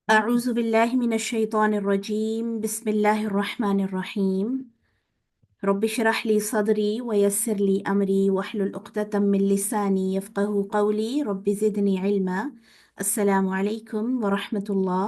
أعوذ بالله من الشيطان الرجيم بسم الله الرحمن الرحيم رب اشرح لي صدري ويسر لي أمري واحلل عقدة من لساني يفقه قولي رب زدني علما السلام عليكم ورحمة الله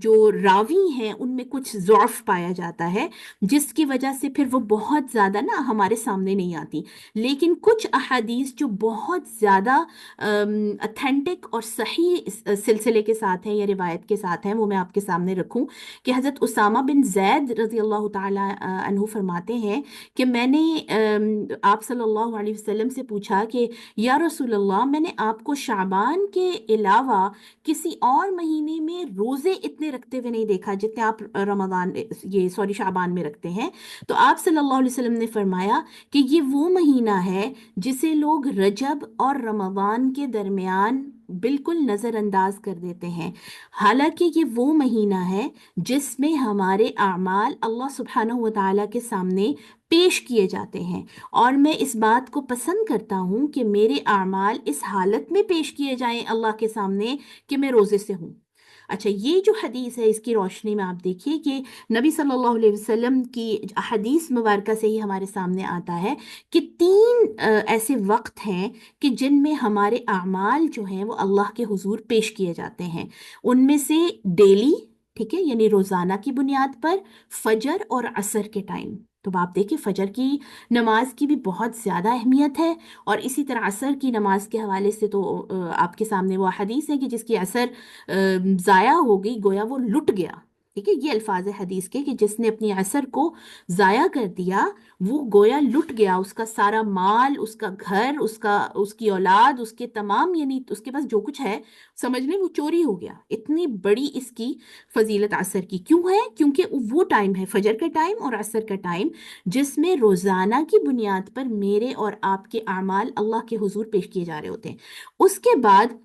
جو راوی ہیں ان میں کچھ ضعف پایا جاتا ہے، جس کی وجہ سے پھر وہ بہت زیادہ نا ہمارے سامنے نہیں آتی. لیکن کچھ احادیث جو بہت زیادہ اتھینٹک اور صحیح سلسلے کے ساتھ ہیں یا روایت کے ساتھ ہیں، وہ میں آپ کے سامنے رکھوں کہ حضرت اسامہ بن زید رضی اللہ تعالی عنہ فرماتے ہیں کہ میں نے آپ صلی اللہ علیہ وسلم سے پوچھا کہ یا رسول اللہ، میں نے آپ کو شعبان کے علاوہ کسی اور مہینے میں روزے اتنے رکھتے ہوئے نہیں دیکھا جتنے آپ رمضان یہ سوری شعبان میں رکھتے ہیں. تو آپ صلی اللہ علیہ وسلم نے فرمایا کہ یہ وہ مہینہ ہے جسے لوگ رجب اور رمضان کے درمیان بالکل نظر انداز کر دیتے ہیں، حالانکہ یہ وہ مہینہ ہے جس میں ہمارے اعمال اللہ سبحانہ و تعالیٰ کے سامنے پیش کیے جاتے ہیں. اور میں اس بات کو پسند کرتا ہوں کہ میرے اعمال اس حالت میں پیش کیے جائیں اللہ کے سامنے کہ میں روزے سے ہوں. اچھا، یہ جو حدیث ہے اس کی روشنی میں آپ دیکھیے کہ نبی صلی اللہ علیہ وسلم کی حدیث مبارکہ سے ہی ہمارے سامنے آتا ہے کہ تین ایسے وقت ہیں کہ جن میں ہمارے اعمال جو ہیں وہ اللہ کے حضور پیش کیے جاتے ہیں. ان میں سے ڈیلی، ٹھیک ہے، یعنی روزانہ کی بنیاد پر، فجر اور عصر کے ٹائم. تو آپ دیکھیں فجر کی نماز کی بھی بہت زیادہ اہمیت ہے، اور اسی طرح عصر کی نماز کے حوالے سے تو آپ کے سامنے وہ حدیث ہے کہ جس کی عصر ضائع ہو گئی گویا وہ لٹ گیا. ٹھیک ہے، یہ الفاظ ہے حدیث کے کہ جس نے اپنی عصر کو ضائع کر دیا وہ گویا لٹ گیا، اس کا سارا مال، اس کا گھر، اس کی اولاد، اس کے تمام، یعنی اس کے پاس جو کچھ ہے سمجھ لیں وہ چوری ہو گیا. اتنی بڑی اس کی فضیلت عصر کی کیوں ہے؟ کیونکہ وہ ٹائم ہے فجر کا ٹائم اور عصر کا ٹائم جس میں روزانہ کی بنیاد پر میرے اور آپ کے اعمال اللہ کے حضور پیش کیے جا رہے ہوتے ہیں. اس کے بعد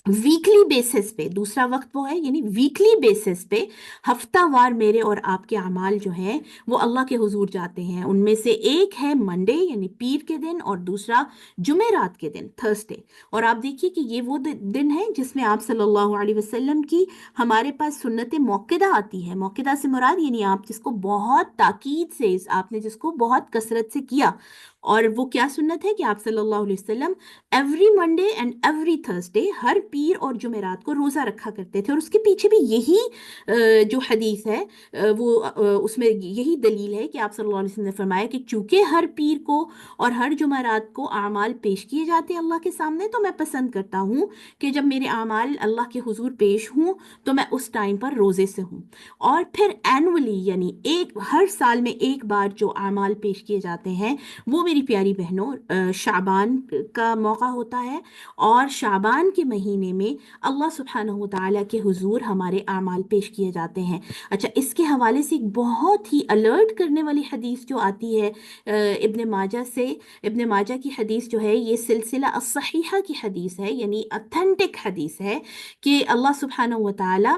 ویکلی بیسس پہ دوسرا وقت وہ ہے، یعنی ویکلی بیسس پہ ہفتہ وار میرے اور آپ کے اعمال جو ہیں وہ اللہ کے حضور جاتے ہیں. ان میں سے ایک ہے منڈے یعنی پیر کے دن، اور دوسرا جمعرات کے دن، تھرسڈے. اور آپ دیکھیے کہ یہ وہ دن ہے جس میں آپ صلی اللہ علیہ وسلم کی ہمارے پاس سنت موقدہ آتی ہے. موقدہ سے مراد یعنی آپ جس کو بہت تاکید سے، آپ نے جس کو بہت کثرت سے کیا. اور وہ کیا سنت ہے کہ آپ صلی اللہ علیہ وسلم every Monday and every Thursday, ہر پیر اور جمعرات کو روزہ رکھا کرتے تھے. اور اس کے پیچھے بھی یہی جو حدیث ہے وہ اس میں یہی دلیل ہے کہ آپ صلی اللہ علیہ وسلم نے فرمایا کہ چونکہ ہر پیر کو اور ہر جمعرات کو اعمال پیش کیے جاتے ہیں اللہ کے سامنے، تو میں پسند کرتا ہوں کہ جب میرے اعمال اللہ کے حضور پیش ہوں تو میں اس ٹائم پر روزے سے ہوں. اور پھر اینولی یعنی ہر سال میں ایک بار جو اعمال پیش کیے جاتے ہیں وہ میری پیاری بہنوں شعبان کا موقع ہوتا ہے، اور شعبان کے مہینے میں اللہ سبحانہ و تعالیٰ کے حضور ہمارے اعمال پیش کیے جاتے ہیں. اچھا، اس کے حوالے سے ایک بہت ہی الرٹ کرنے والی حدیث جو آتی ہے ابن ماجہ سے، ابن ماجہ کی حدیث جو ہے یہ سلسلہ الصحیحہ کی حدیث ہے، یعنی اتھینٹک حدیث ہے کہ اللہ سبحانہ و تعالیٰ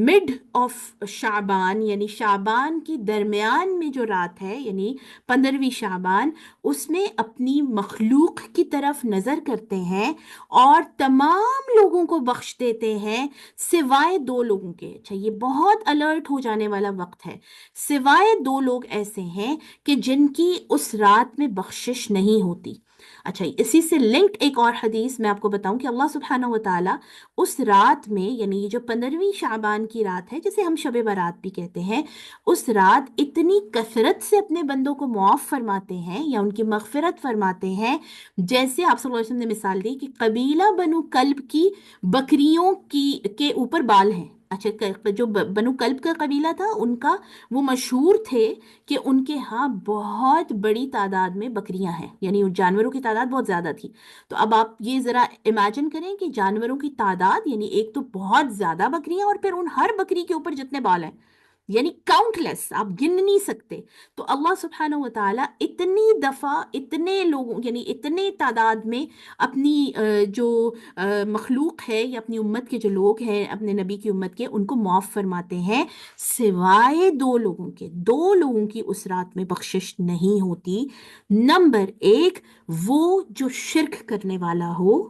مڈ آف شعبان یعنی شعبان کی درمیان میں جو رات ہے یعنی 15ویں شعبان، اس میں اپنی مخلوق کی طرف نظر کرتے ہیں اور تمام لوگوں کو بخش دیتے ہیں سوائے 2 لوگوں کے. اچھا، یہ بہت الرٹ ہو جانے والا وقت ہے. سوائے 2 لوگ ایسے ہیں کہ جن کی اس رات میں بخشش نہیں ہوتی. اچھا، اسی سے لنکڈ ایک اور حدیث میں آپ کو بتاؤں کہ اللہ سبحانہ و تعالیٰ اس رات میں یعنی یہ جو 15ویں شعبان کی رات ہے جسے ہم شب برات بھی کہتے ہیں، اس رات اتنی کثرت سے اپنے بندوں کو معاف فرماتے ہیں یا ان کی مغفرت فرماتے ہیں، جیسے آپ صلی اللہ علیہ وسلم نے مثال دی کہ قبیلہ بنو کلب کی بکریوں کے اوپر بال ہیں. اچھا، جو بنو کلب کا قبیلہ تھا ان کا وہ مشہور تھے کہ ان کے ہاں بہت بڑی تعداد میں بکریاں ہیں، یعنی جانوروں کی تعداد بہت زیادہ تھی. تو اب آپ یہ ذرا امیجن کریں کہ جانوروں کی تعداد یعنی ایک تو بہت زیادہ بکریاں اور پھر ان ہر بکری کے اوپر جتنے بال ہیں یعنی کاؤنٹ لیس، آپ گن نہیں سکتے. تو اللہ سبحانہ و تعالیٰ اتنی دفعہ اتنے لوگوں یعنی اتنے تعداد میں اپنی جو مخلوق ہے یا اپنی امت کے جو لوگ ہیں اپنے نبی کی امت کے، ان کو معاف فرماتے ہیں سوائے 2 لوگوں کے. 2 لوگوں کی اس رات میں بخشش نہیں ہوتی. نمبر 1 وہ جو شرک کرنے والا ہو،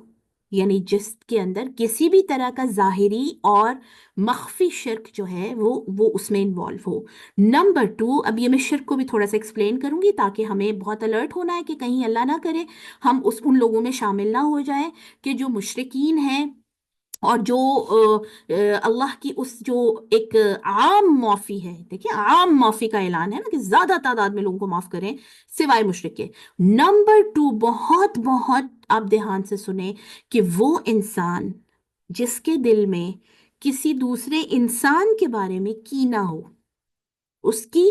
یعنی جس کے اندر کسی بھی طرح کا ظاہری اور مخفی شرک جو ہے وہ اس میں انوالو ہو۔ نمبر 2، اب یہ میں شرک کو بھی تھوڑا سا ایکسپلین کروں گی تاکہ ہمیں بہت الرٹ ہونا ہے کہ کہیں اللہ نہ کرے ہم ان لوگوں میں شامل نہ ہو جائیں کہ جو مشرکین ہیں اور جو اللہ کی اس جو ایک عام معافی ہے، دیکھیں عام معافی کا اعلان ہے نا کہ زیادہ تعداد میں لوگوں کو معاف کریں سوائے مشرک کے۔ نمبر 2، بہت بہت آپ دھیان سے سنیں کہ وہ انسان جس کے دل میں کسی دوسرے انسان کے بارے میں کینہ ہو، اس کی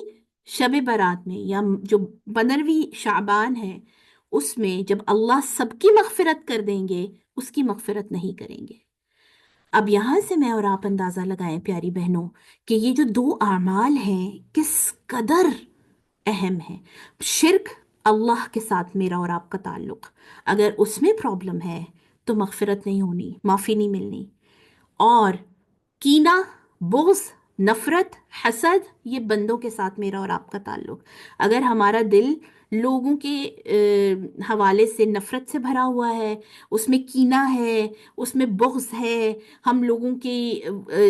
شب برات میں یا جو 15ویں شعبان ہے اس میں جب اللہ سب کی مغفرت کر دیں گے، اس کی مغفرت نہیں کریں گے۔ اب یہاں سے میں اور آپ اندازہ لگائیں پیاری بہنوں کہ یہ جو 2 اعمال ہیں کس قدر اہم ہیں۔ شرک، اللہ کے ساتھ میرا اور آپ کا تعلق، اگر اس میں پرابلم ہے تو مغفرت نہیں ہونی، معافی نہیں ملنی۔ اور کینہ، بغض، نفرت، حسد، یہ بندوں کے ساتھ میرا اور آپ کا تعلق، اگر ہمارا دل لوگوں کے حوالے سے نفرت سے بھرا ہوا ہے، اس میں کینہ ہے، اس میں بغض ہے، ہم لوگوں کی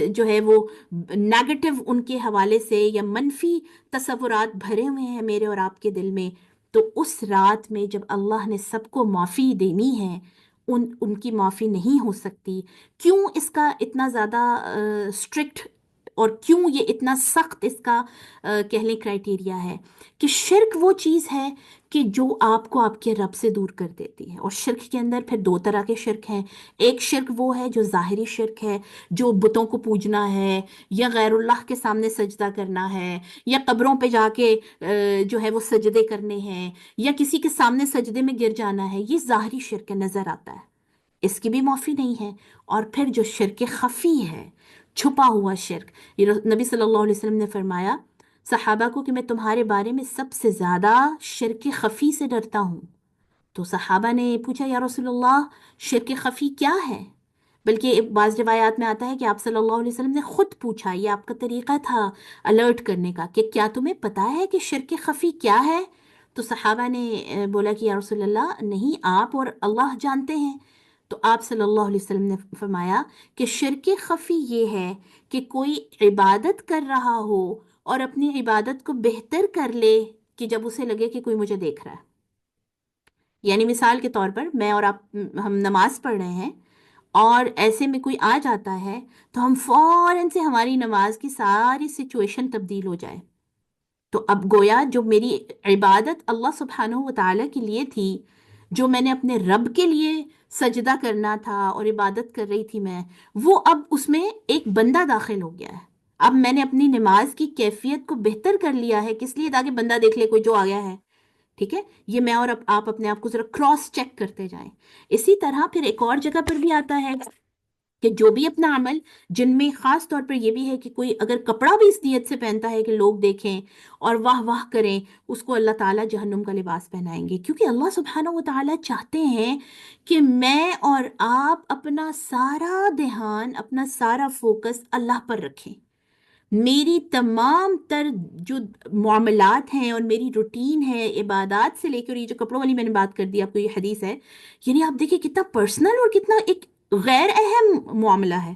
جو ہے وہ نیگیٹو ان کے حوالے سے یا منفی تصورات بھرے ہوئے ہیں میرے اور آپ کے دل میں، تو اس رات میں جب اللہ نے سب کو معافی دینی ہے، ان کی معافی نہیں ہو سکتی۔ کیوں اس کا اتنا زیادہ اسٹرکٹ اور کیوں یہ اتنا سخت اس کا کہہ لیں کرائٹیریا ہے کہ شرک وہ چیز ہے کہ جو آپ کو آپ کے رب سے دور کر دیتی ہے۔ اور شرک کے اندر پھر 2 طرح کے شرک ہیں۔ ایک شرک وہ ہے جو ظاہری شرک ہے، جو بتوں کو پوجنا ہے یا غیر اللہ کے سامنے سجدہ کرنا ہے یا قبروں پہ جا کے جو ہے وہ سجدے کرنے ہیں یا کسی کے سامنے سجدے میں گر جانا ہے، یہ ظاہری شرک نظر آتا ہے، اس کی بھی معافی نہیں ہے۔ اور پھر جو شرک خفی ہے، چھپا ہوا شرک، یہ نبی صلی اللہ علیہ وسلم نے فرمایا صحابہ کو کہ میں تمہارے بارے میں سب سے زیادہ شرک خفی سے ڈرتا ہوں۔ تو صحابہ نے پوچھا یا رسول اللہ شرک خفی کیا ہے؟ بلکہ بعض روایات میں آتا ہے کہ آپ صلی اللہ علیہ وسلم نے خود پوچھا، یہ آپ کا طریقہ تھا الرٹ کرنے کا کہ کیا تمہیں پتا ہے کہ شرک خفی کیا ہے؟ تو صحابہ نے بولا کہ یا رسول اللہ نہیں، آپ اور اللہ جانتے ہیں۔ تو آپ صلی اللہ علیہ وسلم نے فرمایا کہ شرک خفی یہ ہے کہ کوئی عبادت کر رہا ہو اور اپنی عبادت کو بہتر کر لے کہ جب اسے لگے کہ کوئی مجھے دیکھ رہا ہے۔ یعنی مثال کے طور پر میں اور آپ ہم نماز پڑھ رہے ہیں اور ایسے میں کوئی آ جاتا ہے تو ہم فوراً سے ہماری نماز کی ساری سچویشن تبدیل ہو جائے۔ تو اب گویا جو میری عبادت اللہ سبحانہ و تعالیٰ کے لیے تھی، جو میں نے اپنے رب کے لیے سجدہ کرنا تھا اور عبادت کر رہی تھی میں، وہ اب اس میں ایک بندہ داخل ہو گیا ہے۔ اب میں نے اپنی نماز کی کیفیت کو بہتر کر لیا ہے، کس لیے؟ تاکہ بندہ دیکھ لے کوئی جو آ گیا ہے۔ ٹھیک ہے، یہ میں اور آپ اپنے آپ کو ذرا کراس چیک کرتے جائیں۔ اسی طرح پھر ایک اور جگہ پر بھی آتا ہے کہ جو بھی اپنا عمل، جن میں خاص طور پر یہ بھی ہے کہ کوئی اگر کپڑا بھی اس نیت سے پہنتا ہے کہ لوگ دیکھیں اور واہ واہ کریں، اس کو اللہ تعالیٰ جہنم کا لباس پہنائیں گے، کیونکہ اللہ سبحانہ و تعالیٰ چاہتے ہیں کہ میں اور آپ اپنا سارا دھیان، اپنا سارا فوکس اللہ پر رکھیں۔ میری تمام تر جو معاملات ہیں اور میری روٹین ہے عبادات سے لے کر، یہ جو کپڑوں والی میں نے بات کر دی آپ کو، یہ حدیث ہے، یعنی آپ دیکھیں کتنا پرسنل اور کتنا ایک غیر اہم معاملہ ہے۔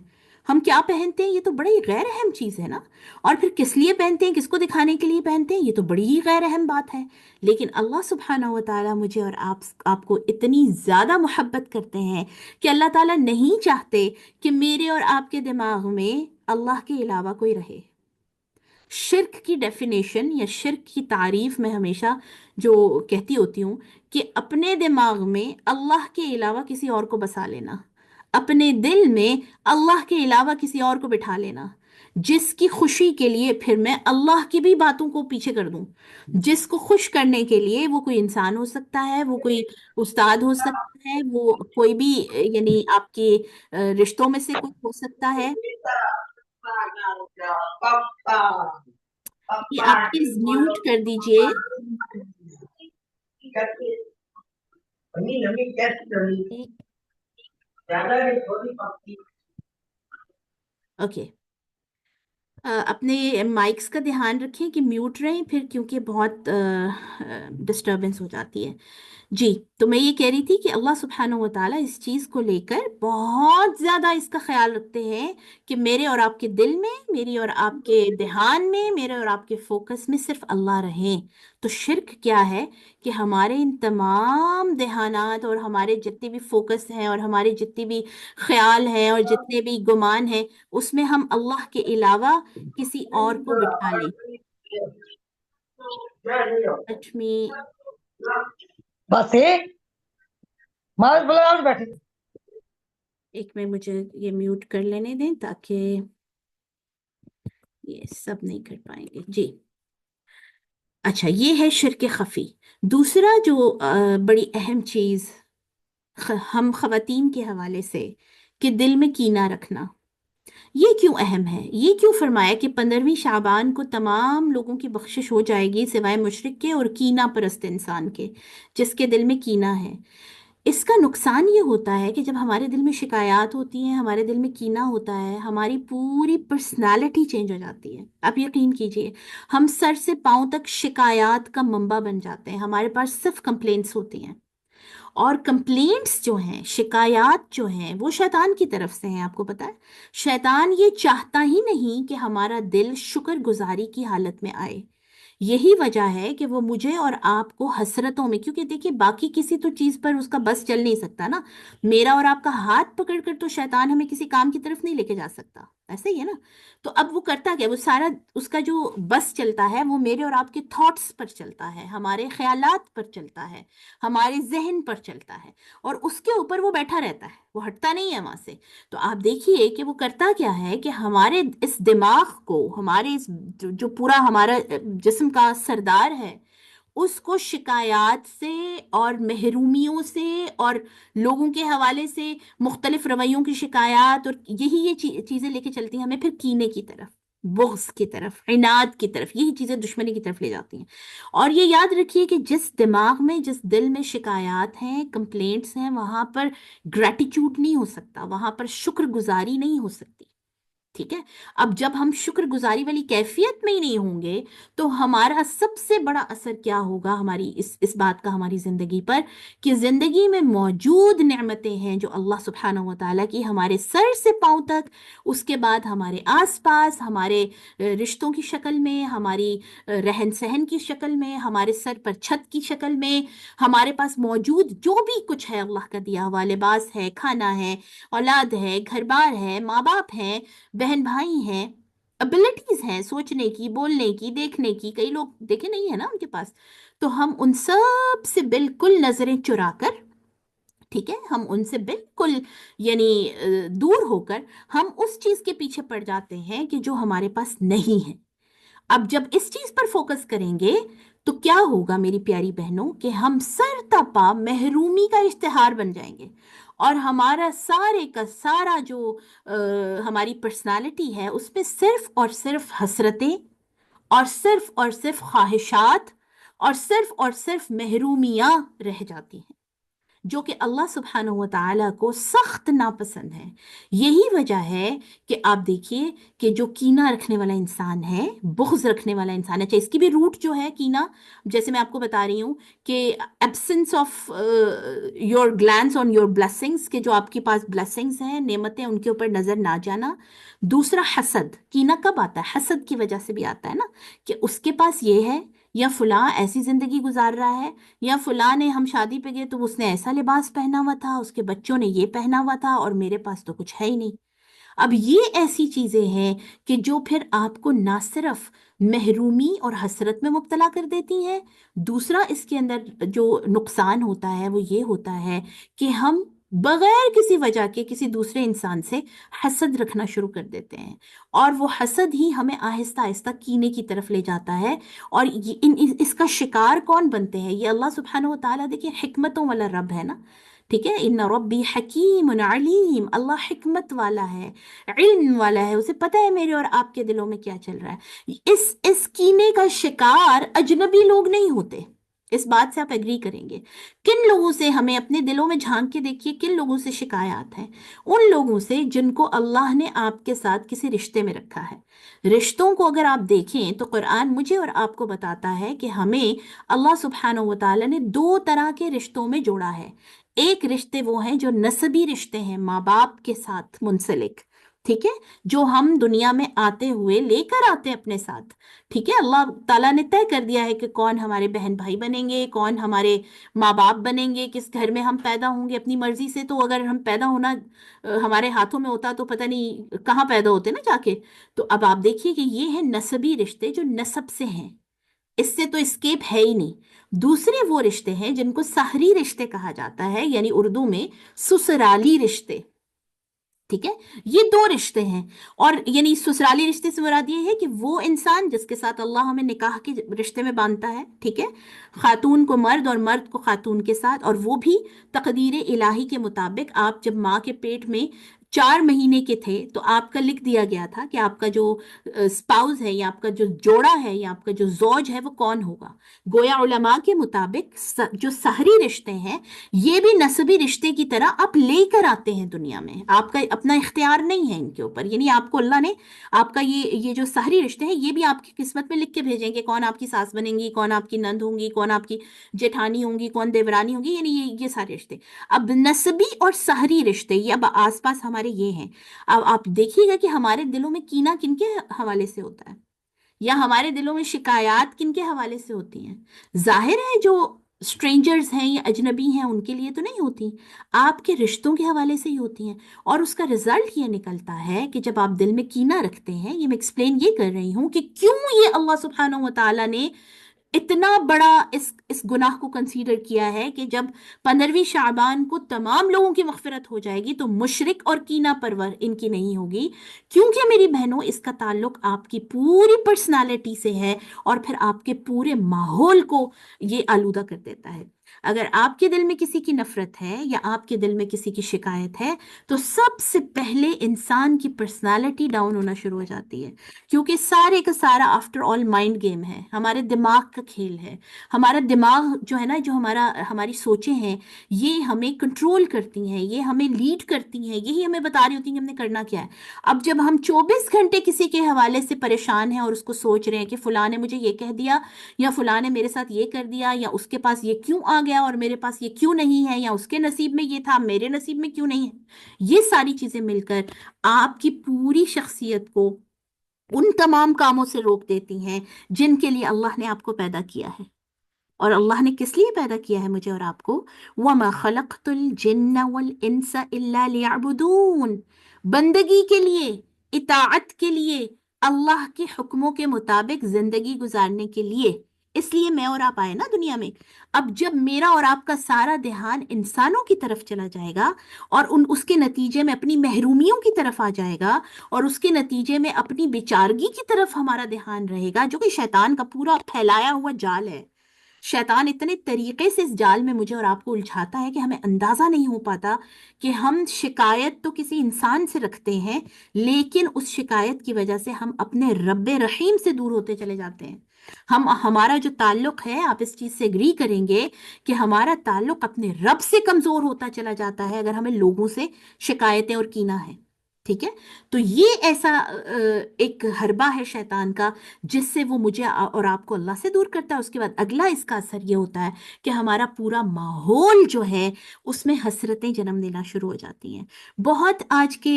ہم کیا پہنتے ہیں یہ تو بڑی غیر اہم چیز ہے نا، اور پھر کس لیے پہنتے ہیں، کس کو دکھانے کے لیے پہنتے ہیں، یہ تو بڑی ہی غیر اہم بات ہے۔ لیکن اللہ سبحانہ و تعالیٰ مجھے اور آپ کو اتنی زیادہ محبت کرتے ہیں کہ اللہ تعالیٰ نہیں چاہتے کہ میرے اور آپ کے دماغ میں اللہ کے علاوہ کوئی رہے۔ شرک کی ڈیفینیشن یا شرک کی تعریف میں ہمیشہ جو کہتی ہوتی ہوں کہ اپنے دماغ میں اللہ کے علاوہ کسی اور کو بسا لینا، اپنے دل میں اللہ کے علاوہ کسی اور کو بٹھا لینا، جس کی خوشی کے لیے پھر میں اللہ کی بھی باتوں کو پیچھے کر دوں، جس کو خوش کرنے کے لیے وہ کوئی انسان ہو سکتا ہے، وہ کوئی استاد ہو سکتا ہے، وہ کوئی بھی یعنی آپ کے رشتوں میں سے کوئی ہو سکتا ہے۔ یہ آپ پلیز میوٹ کر دیجئے۔ اوکے، اپنے مائکس کا دھیان رکھیں کہ میوٹ رہیں پھر، کیونکہ بہت ڈسٹربنس ہو جاتی ہے۔ جی، تو میں یہ کہہ رہی تھی کہ اللہ سبحانہ و تعالیٰ اس چیز کو لے کر بہت زیادہ اس کا خیال رکھتے ہیں کہ میرے اور آپ کے دل میں، میری اور آپ کے دھیان میں، میرے اور آپ کے فوکس میں صرف اللہ رہیں۔ تو شرک کیا ہے کہ ہمارے ان تمام دھیانات اور ہمارے جتنے بھی فوکس ہیں اور ہمارے جتنے بھی خیال ہیں اور جتنے بھی گمان ہیں، اس میں ہم اللہ کے علاوہ کسی اور کو بٹھا لیں۔ Let me بس بیٹھے ایک میں مجھے یہ میوٹ کر لینے دیں تاکہ یہ سب نہیں کر پائیں گے۔ جی اچھا، یہ ہے شرک خفی۔ دوسرا جو بڑی اہم چیز ہم خواتین کے حوالے سے کہ دل میں کینہ رکھنا، یہ کیوں اہم ہے؟ یہ کیوں فرمایا کہ 15ویں شعبان کو تمام لوگوں کی بخشش ہو جائے گی سوائے مشرک کے اور کینہ پرست انسان کے، جس کے دل میں کینہ ہے۔ اس کا نقصان یہ ہوتا ہے کہ جب ہمارے دل میں شکایات ہوتی ہیں، ہمارے دل میں کینہ ہوتا ہے، ہماری پوری پرسنالٹی چینج ہو جاتی ہے۔ آپ یقین کیجئے، ہم سر سے پاؤں تک شکایات کا منبع بن جاتے ہیں، ہمارے پاس صرف کمپلینٹس ہوتی ہیں۔ اور کمپلینٹس جو ہیں، شکایات جو ہیں، وہ شیطان کی طرف سے ہیں۔ آپ کو پتہ ہے شیطان یہ چاہتا ہی نہیں کہ ہمارا دل شکر گزاری کی حالت میں آئے۔ یہی وجہ ہے کہ وہ مجھے اور آپ کو حسرتوں میں، کیونکہ دیکھیں باقی کسی تو چیز پر اس کا بس چل نہیں سکتا نا، میرا اور آپ کا ہاتھ پکڑ کر تو شیطان ہمیں کسی کام کی طرف نہیں لے کے جا سکتا، ایسے ہی ہے نا۔ تو اب وہ کرتا کیا، وہ سارا اس کا جو بس چلتا ہے وہ میرے اور آپ کے تھاٹس پر چلتا ہے، ہمارے خیالات پر چلتا ہے، ہمارے ذہن پر چلتا ہے، اور اس کے اوپر وہ بیٹھا رہتا ہے، وہ ہٹتا نہیں ہے وہاں سے۔ تو آپ دیکھیے کہ وہ کرتا کیا ہے کہ ہمارے اس دماغ کو، ہمارے اس جو پورا ہمارا جسم کا سردار ہے، اس کو شکایات سے اور محرومیوں سے اور لوگوں کے حوالے سے مختلف رویوں کی شکایات، اور یہی یہ چیزیں لے کے چلتی ہیں ہمیں پھر کینے کی طرف، بغض کی طرف، عناد کی طرف، یہی چیزیں دشمنی کی طرف لے جاتی ہیں۔ اور یہ یاد رکھیے کہ جس دماغ میں، جس دل میں شکایات ہیں، کمپلینٹس ہیں، وہاں پر گریٹیٹیوڈ نہیں ہو سکتا، وہاں پر شکر گزاری نہیں ہو سکتی۔ ٹھیک ہے، اب جب ہم شکر گزاری والی کیفیت میں ہی نہیں ہوں گے تو ہمارا سب سے بڑا اثر کیا ہوگا ہماری اس بات کا ہماری زندگی پر، کہ زندگی میں موجود نعمتیں ہیں جو اللہ سبحانہ و تعالیٰ کی، ہمارے سر سے پاؤں تک، اس کے بعد ہمارے آس پاس، ہمارے رشتوں کی شکل میں، ہماری رہن سہن کی شکل میں، ہمارے سر پر چھت کی شکل میں، ہمارے پاس موجود جو بھی کچھ ہے اللہ کا دیا ہوا، لباس ہے، کھانا ہے، اولاد ہے، گھر بار ہے، ماں باپ ہیں، بہن بھائی ہیں، ابیلٹیز ہیں سوچنے کی، بولنے کی، دیکھنے کی، کئی لوگ دیکھے نہیں ہیں نا ان کے پاس، تو ہم ان سب سے بالکل نظریں چرا کر، ٹھیک ہے، ہم ان سے بالکل یعنی دور ہو کر ہم اس چیز کے پیچھے پڑ جاتے ہیں کہ جو ہمارے پاس نہیں ہے۔ اب جب اس چیز پر فوکس کریں گے تو کیا ہوگا میری پیاری بہنوں، کہ ہم سر تپا محرومی کا اشتہار بن جائیں گے، اور ہمارا سارے کا سارا جو ہماری پرسنالٹی ہے اس پہ صرف اور صرف حسرتیں، اور صرف خواہشات، اور صرف محرومیاں رہ جاتی ہیں، جو کہ اللہ سبحانہ و تعالیٰ کو سخت ناپسند ہے۔ یہی وجہ ہے کہ آپ دیکھیے کہ جو کینہ رکھنے والا انسان ہے، بغض رکھنے والا انسان ہے، چاہے اس کی بھی روٹ جو ہے کینہ، جیسے میں آپ کو بتا رہی ہوں کہ absence of your glance on your blessings, کہ جو آپ کے پاس بلیسنگس ہیں، نعمتیں، ان کے اوپر نظر نہ جانا۔ دوسرا حسد، کینہ کب آتا ہے؟ حسد کی وجہ سے بھی آتا ہے نا، کہ اس کے پاس یہ ہے، یا فلاں ایسی زندگی گزار رہا ہے، یا فلاں نے، ہم شادی پہ گئے تو اس نے ایسا لباس پہنا ہوا تھا، اس کے بچوں نے یہ پہنا ہوا تھا، اور میرے پاس تو کچھ ہے ہی نہیں۔ اب یہ ایسی چیزیں ہیں کہ جو پھر آپ کو نہ صرف محرومی اور حسرت میں مبتلا کر دیتی ہیں، دوسرا اس کے اندر جو نقصان ہوتا ہے وہ یہ ہوتا ہے کہ ہم بغیر کسی وجہ کے کسی دوسرے انسان سے حسد رکھنا شروع کر دیتے ہیں، اور وہ حسد ہی ہمیں آہستہ آہستہ کینے کی طرف لے جاتا ہے۔ اور اس کا شکار کون بنتے ہیں؟ یہ اللہ سبحانہ و تعالیٰ، دیکھیں حکمتوں والا رب ہے نا، ٹھیک ہے، ان ربی حکیم علیم، اللہ حکمت والا ہے، علم والا ہے، اسے پتہ ہے میرے اور آپ کے دلوں میں کیا چل رہا ہے۔ اس کینے کا شکار اجنبی لوگ نہیں ہوتے، اس بات سے آپ ایگری کریں گے؟ کن لوگوں سے، ہمیں اپنے دلوں میں جھانک کے دیکھیے، کن لوگوں سے شکایات ہیں؟ ان لوگوں سے جن کو اللہ نے آپ کے ساتھ کسی رشتے میں رکھا ہے۔ رشتوں کو اگر آپ دیکھیں تو قرآن مجھے اور آپ کو بتاتا ہے کہ ہمیں اللہ سبحانہ و تعالی نے دو طرح کے رشتوں میں جوڑا ہے۔ ایک رشتے وہ ہیں جو نسبی رشتے ہیں، ماں باپ کے ساتھ منسلک، ٹھیک ہے، جو ہم دنیا میں آتے ہوئے لے کر آتے ہیں اپنے ساتھ، ٹھیک ہے۔ اللہ تعالیٰ نے طے کر دیا ہے کہ کون ہمارے بہن بھائی بنیں گے، کون ہمارے ماں باپ بنیں گے، کس گھر میں ہم پیدا ہوں گے اپنی مرضی سے۔ تو اگر ہم پیدا ہونا ہمارے ہاتھوں میں ہوتا تو پتہ نہیں کہاں پیدا ہوتے نا جا کے۔ تو اب آپ دیکھیے کہ یہ ہیں نسبی رشتے جو نسب سے ہیں، اس سے تو اسکیپ ہے ہی نہیں۔ دوسرے وہ رشتے ہیں جن کو سحری رشتے کہا جاتا ہے، یعنی اردو میں سسرالی رشتے، ٹھیک ہے۔ یہ دو رشتے ہیں، اور یعنی سسرالی رشتے سے مراد یہ ہے کہ وہ انسان جس کے ساتھ اللہ ہمیں نکاح کے رشتے میں باندھتا ہے، ٹھیک ہے، خاتون کو مرد اور مرد کو خاتون کے ساتھ، اور وہ بھی تقدیر الہی کے مطابق۔ آپ جب ماں کے پیٹ میں 4 مہینے کے تھے تو آپ کا لکھ دیا گیا تھا کہ آپ کا جو اسپاؤز ہے، یا آپ کا جو جوڑا ہے، یا آپ کا جو زوج ہے، وہ کون ہوگا۔ گویا علماء کے مطابق جو سحری رشتے ہیں یہ بھی نسبی رشتے کی طرح آپ لے کر آتے ہیں دنیا میں، آپ کا اپنا اختیار نہیں ہے ان کے اوپر۔ یعنی آپ کو اللہ نے آپ کا یہ جو سحری رشتے ہیں یہ بھی آپ کی قسمت میں لکھ کے بھیجیں گے، کون آپ کی ساس بنیں گی، کون آپ کی نند ہوں گی، کون آپ کی جیٹھانی ہوں گی، کون دیورانی ہوں گی، یعنی یہ سارے رشتے۔ اب نسبی اور سحری رشتے یہ اب آس پاس ہمارے یہ ہیں۔ اب آپ دیکھیے گا کہ ہمارے دلوں میں کینہ کن کے حوالے سے ہوتا ہے، یا ہمارے دلوں میں شکایات کن کے حوالے سے ہوتی ہیں؟ ظاہر ہے جو اسٹرینجرز ہیں یا اجنبی ہیں ان کے لیے تو نہیں ہوتی، آپ کے رشتوں کے حوالے سے ہی ہوتی ہیں۔ اور اس کا رزلٹ یہ نکلتا ہے کہ جب آپ دل میں کینہ رکھتے ہیں، یہ میں ایکسپلین یہ کر رہی ہوں کہ کیوں یہ اللہ سبحانہ و تعالیٰ نے اتنا بڑا اس گناہ کو کنسیڈر کیا ہے کہ جب 15ویں شعبان کو تمام لوگوں کی مغفرت ہو جائے گی تو مشرک اور کینہ پرور ان کی نہیں ہوگی، کیونکہ میری بہنوں اس کا تعلق آپ کی پوری پرسنالٹی سے ہے، اور پھر آپ کے پورے ماحول کو یہ آلودہ کر دیتا ہے۔ اگر آپ کے دل میں کسی کی نفرت ہے یا آپ کے دل میں کسی کی شکایت ہے تو سب سے پہلے انسان کی پرسنالٹی ڈاؤن ہونا شروع ہو جاتی ہے، کیونکہ سارے کا سارا آفٹر آل مائنڈ گیم ہے، ہمارے دماغ کا کھیل ہے۔ ہمارا دماغ جو ہے نا، جو ہماری سوچیں ہیں یہ ہمیں کنٹرول کرتی ہیں، یہ ہمیں لیڈ کرتی ہیں، یہی ہمیں بتا رہی ہوتی ہیں کہ ہم نے کرنا کیا ہے۔ اب جب ہم 24 گھنٹے کسی کے حوالے سے پریشان ہیں اور اس کو سوچ رہے ہیں کہ فلاں نے مجھے یہ کہہ دیا، یا فلاں نے میرے ساتھ یہ کر دیا، یا اس کے پاس یہ کیوں آ گیا اور میرے پاس یہ کیوں نہیں ہے، یا اس کے نصیب میں یہ تھا میرے نصیب میں کیوں نہیں ہے، یہ ساری چیزیں مل کر آپ کی پوری شخصیت کو ان تمام کاموں سے روک دیتی ہیں جن کے لیے اللہ نے آپ کو پیدا کیا ہے۔ اور اللہ نے کس لیے پیدا کیا ہے مجھے اور آپ کو؟ وَمَا خَلَقْتُ الْجِنَّ وَالْإِنسَ إِلَّا لِيَعْبُدُونَ، بندگی کے لیے، اطاعت کے لیے، اللہ کے حکموں کے مطابق زندگی گزارنے کے لیے، اس لیے میں اور آپ آئے نا دنیا میں۔ اب جب میرا اور آپ کا سارا دھیان انسانوں کی طرف چلا جائے گا، اور اس کے نتیجے میں اپنی محرومیوں کی طرف آ جائے گا، اور اس کے نتیجے میں اپنی بیچارگی کی طرف ہمارا دھیان رہے گا، جو کہ شیطان کا پورا پھیلایا ہوا جال ہے۔ شیطان اتنے طریقے سے اس جال میں مجھے اور آپ کو الجھاتا ہے کہ ہمیں اندازہ نہیں ہو پاتا کہ ہم شکایت تو کسی انسان سے رکھتے ہیں، لیکن اس شکایت کی وجہ سے ہم اپنے رب رحیم سے دور ہوتے چلے جاتے ہیں۔ ہمارا جو تعلق ہے، آپ اس چیز سے اگری کریں گے کہ ہمارا تعلق اپنے رب سے کمزور ہوتا چلا جاتا ہے اگر ہمیں لوگوں سے شکایتیں اور کینہ ہے، ٹھیک ہے۔ تو یہ ایسا ایک حربہ ہے شیطان کا جس سے وہ مجھے اور آپ کو اللہ سے دور کرتا ہے۔ اس کے بعد اگلا اس کا اثر یہ ہوتا ہے کہ ہمارا پورا ماحول جو ہے اس میں حسرتیں جنم لینا شروع ہو جاتی ہیں۔ بہت آج کے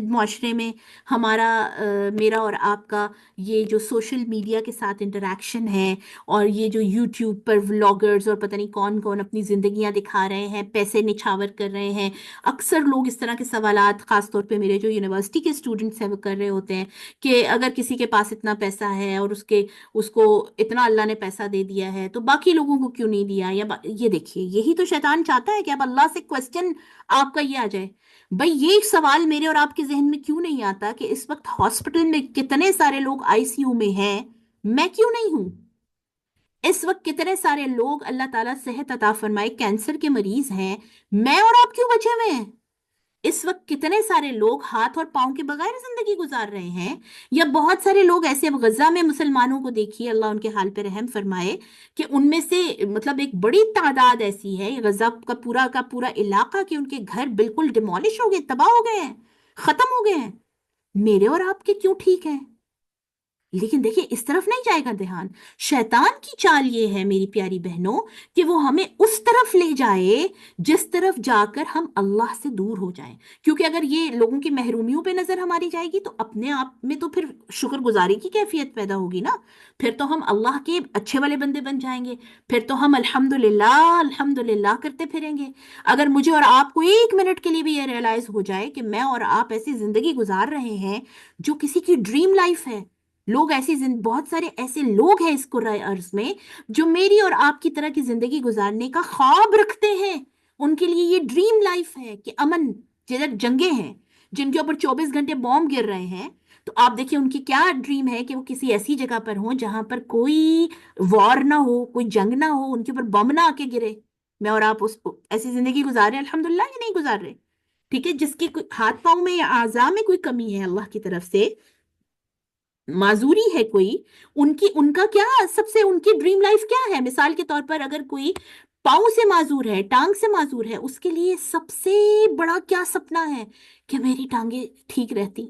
معاشرے میں ہمارا میرا اور آپ کا یہ جو سوشل میڈیا کے ساتھ انٹریکشن ہے، اور یہ جو یوٹیوب پر ولاگرز اور پتہ نہیں کون کون اپنی زندگیاں دکھا رہے ہیں، پیسے نچھاور کر رہے ہیں، اکثر لوگ اس طرح کے سوالات، خاص طور پہ میرے جو یونیورسٹی کے اسٹوڈنٹس ہیں وہ کر رہے ہوتے ہیں کہ اگر کسی کے پاس اتنا پیسہ ہے اور اس کو اتنا اللہ نے پیسہ دے دیا ہے تو باقی لوگوں کو کیوں نہیں دیا، یا یہ دیکھیے یہی تو شیطان چاہتا ہے کہ اب اللہ سے کوسچن آپ کا یہ آ جائے۔ بھئی یہ سوال میرے اور آپ کے ذہن میں کیوں نہیں آتا کہ اس وقت ہاسپٹل میں کتنے سارے لوگ آئی سی یو میں ہیں، میں کیوں نہیں ہوں؟ اس وقت کتنے سارے لوگ اللہ تعالیٰ صحت عطا فرمائے کینسر کے مریض ہیں، میں اور آپ کیوں بچے ہوئے ہیں؟ اس وقت کتنے سارے لوگ ہاتھ اور پاؤں کے بغیر زندگی گزار رہے ہیں، یا بہت سارے لوگ ایسے، اب غزہ میں مسلمانوں کو دیکھیے، اللہ ان کے حال پہ رحم فرمائے، کہ ان میں سے مطلب ایک بڑی تعداد ایسی ہے، غزہ کا پورا علاقہ، کہ ان کے گھر بالکل ڈیمولش ہو گئے، تباہ ہو گئے ہیں، ختم ہو گئے ہیں۔ میرے اور آپ کے کیوں ٹھیک ہیں؟ لیکن دیکھیں اس طرف نہیں جائے گا دھیان۔ شیطان کی چال یہ ہے میری پیاری بہنوں، کہ وہ ہمیں اس طرف لے جائے جس طرف جا کر ہم اللہ سے دور ہو جائیں، کیونکہ اگر یہ لوگوں کی محرومیوں پہ نظر ہماری جائے گی تو اپنے آپ میں تو پھر شکر گزاری کی کیفیت پیدا ہوگی نا، پھر تو ہم اللہ کے اچھے والے بندے بن جائیں گے، پھر تو ہم الحمدللہ الحمدللہ کرتے پھریں گے۔ اگر مجھے اور آپ کو ایک منٹ کے لیے بھی یہ ریئلائز ہو جائے کہ میں اور آپ ایسی زندگی گزار رہے ہیں جو کسی کی ڈریم لائف ہے، لوگ بہت سارے ایسے لوگ ہیں اس کرۂ ارض میں جو میری اور آپ کی طرح کی زندگی گزارنے کا خواب رکھتے ہیں، ان کے لیے یہ ڈریم لائف ہے کہ امن، جدھر جنگیں ہیں، جن کے اوپر 24 گھنٹے بومب گر رہے ہیں، تو آپ دیکھیں ان کی کیا ڈریم ہے کہ وہ کسی ایسی جگہ پر ہوں جہاں پر کوئی وار نہ ہو، کوئی جنگ نہ ہو، ان کے اوپر بم نہ آ کے گرے۔ میں اور آپ ایسی زندگی گزار رہے ہیں الحمدللہ، یا نہیں گزار رہے؟ ٹھیک ہے، جس کے ہاتھ پاؤں میں یا اعضاء میں کوئی کمی ہے اللہ کی طرف سے، معذوری ہے کوئی، ان کا کیا، سب سے ان کی ڈریم لائف کیا ہے؟ مثال کے طور پر اگر کوئی پاؤں سے معذور ہے، ٹانگ سے معذور ہے، اس کے لیے سب سے بڑا کیا سپنا ہے کہ میری ٹانگیں ٹھیک رہتی۔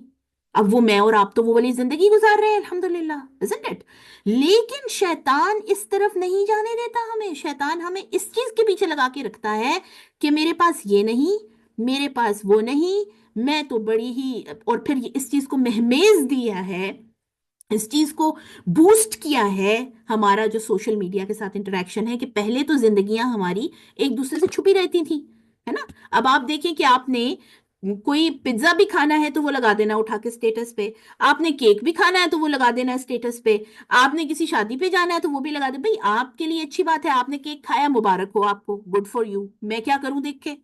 اب وہ میں اور آپ تو وہ والی زندگی گزار رہے ہیں الحمدللہ، isn't it؟ لیکن شیطان اس طرف نہیں جانے دیتا ہمیں، شیطان ہمیں اس چیز کے پیچھے لگا کے رکھتا ہے کہ میرے پاس یہ نہیں، میرے پاس وہ نہیں، میں تو بڑی ہی، اور پھر اس چیز کو مہمیز دیا ہے، اس چیز کو بوسٹ کیا ہے ہمارا جو سوشل میڈیا کے ساتھ انٹریکشن ہے، کہ پہلے تو زندگیاں ہماری ایک دوسرے سے چھپی رہتی تھیں، ہے نا؟ اب آپ دیکھیں کہ آپ نے کوئی پیزا بھی کھانا ہے تو وہ لگا دینا اٹھا کے سٹیٹس پہ، آپ نے کیک بھی کھانا ہے تو وہ لگا دینا سٹیٹس پہ، آپ نے کسی شادی پہ جانا ہے تو وہ بھی لگا دے، بھئی آپ کے لیے اچھی بات ہے، آپ نے کیک کھایا، مبارک ہو آپ کو، گڈ فار یو، میں کیا کروں دیکھ کے؟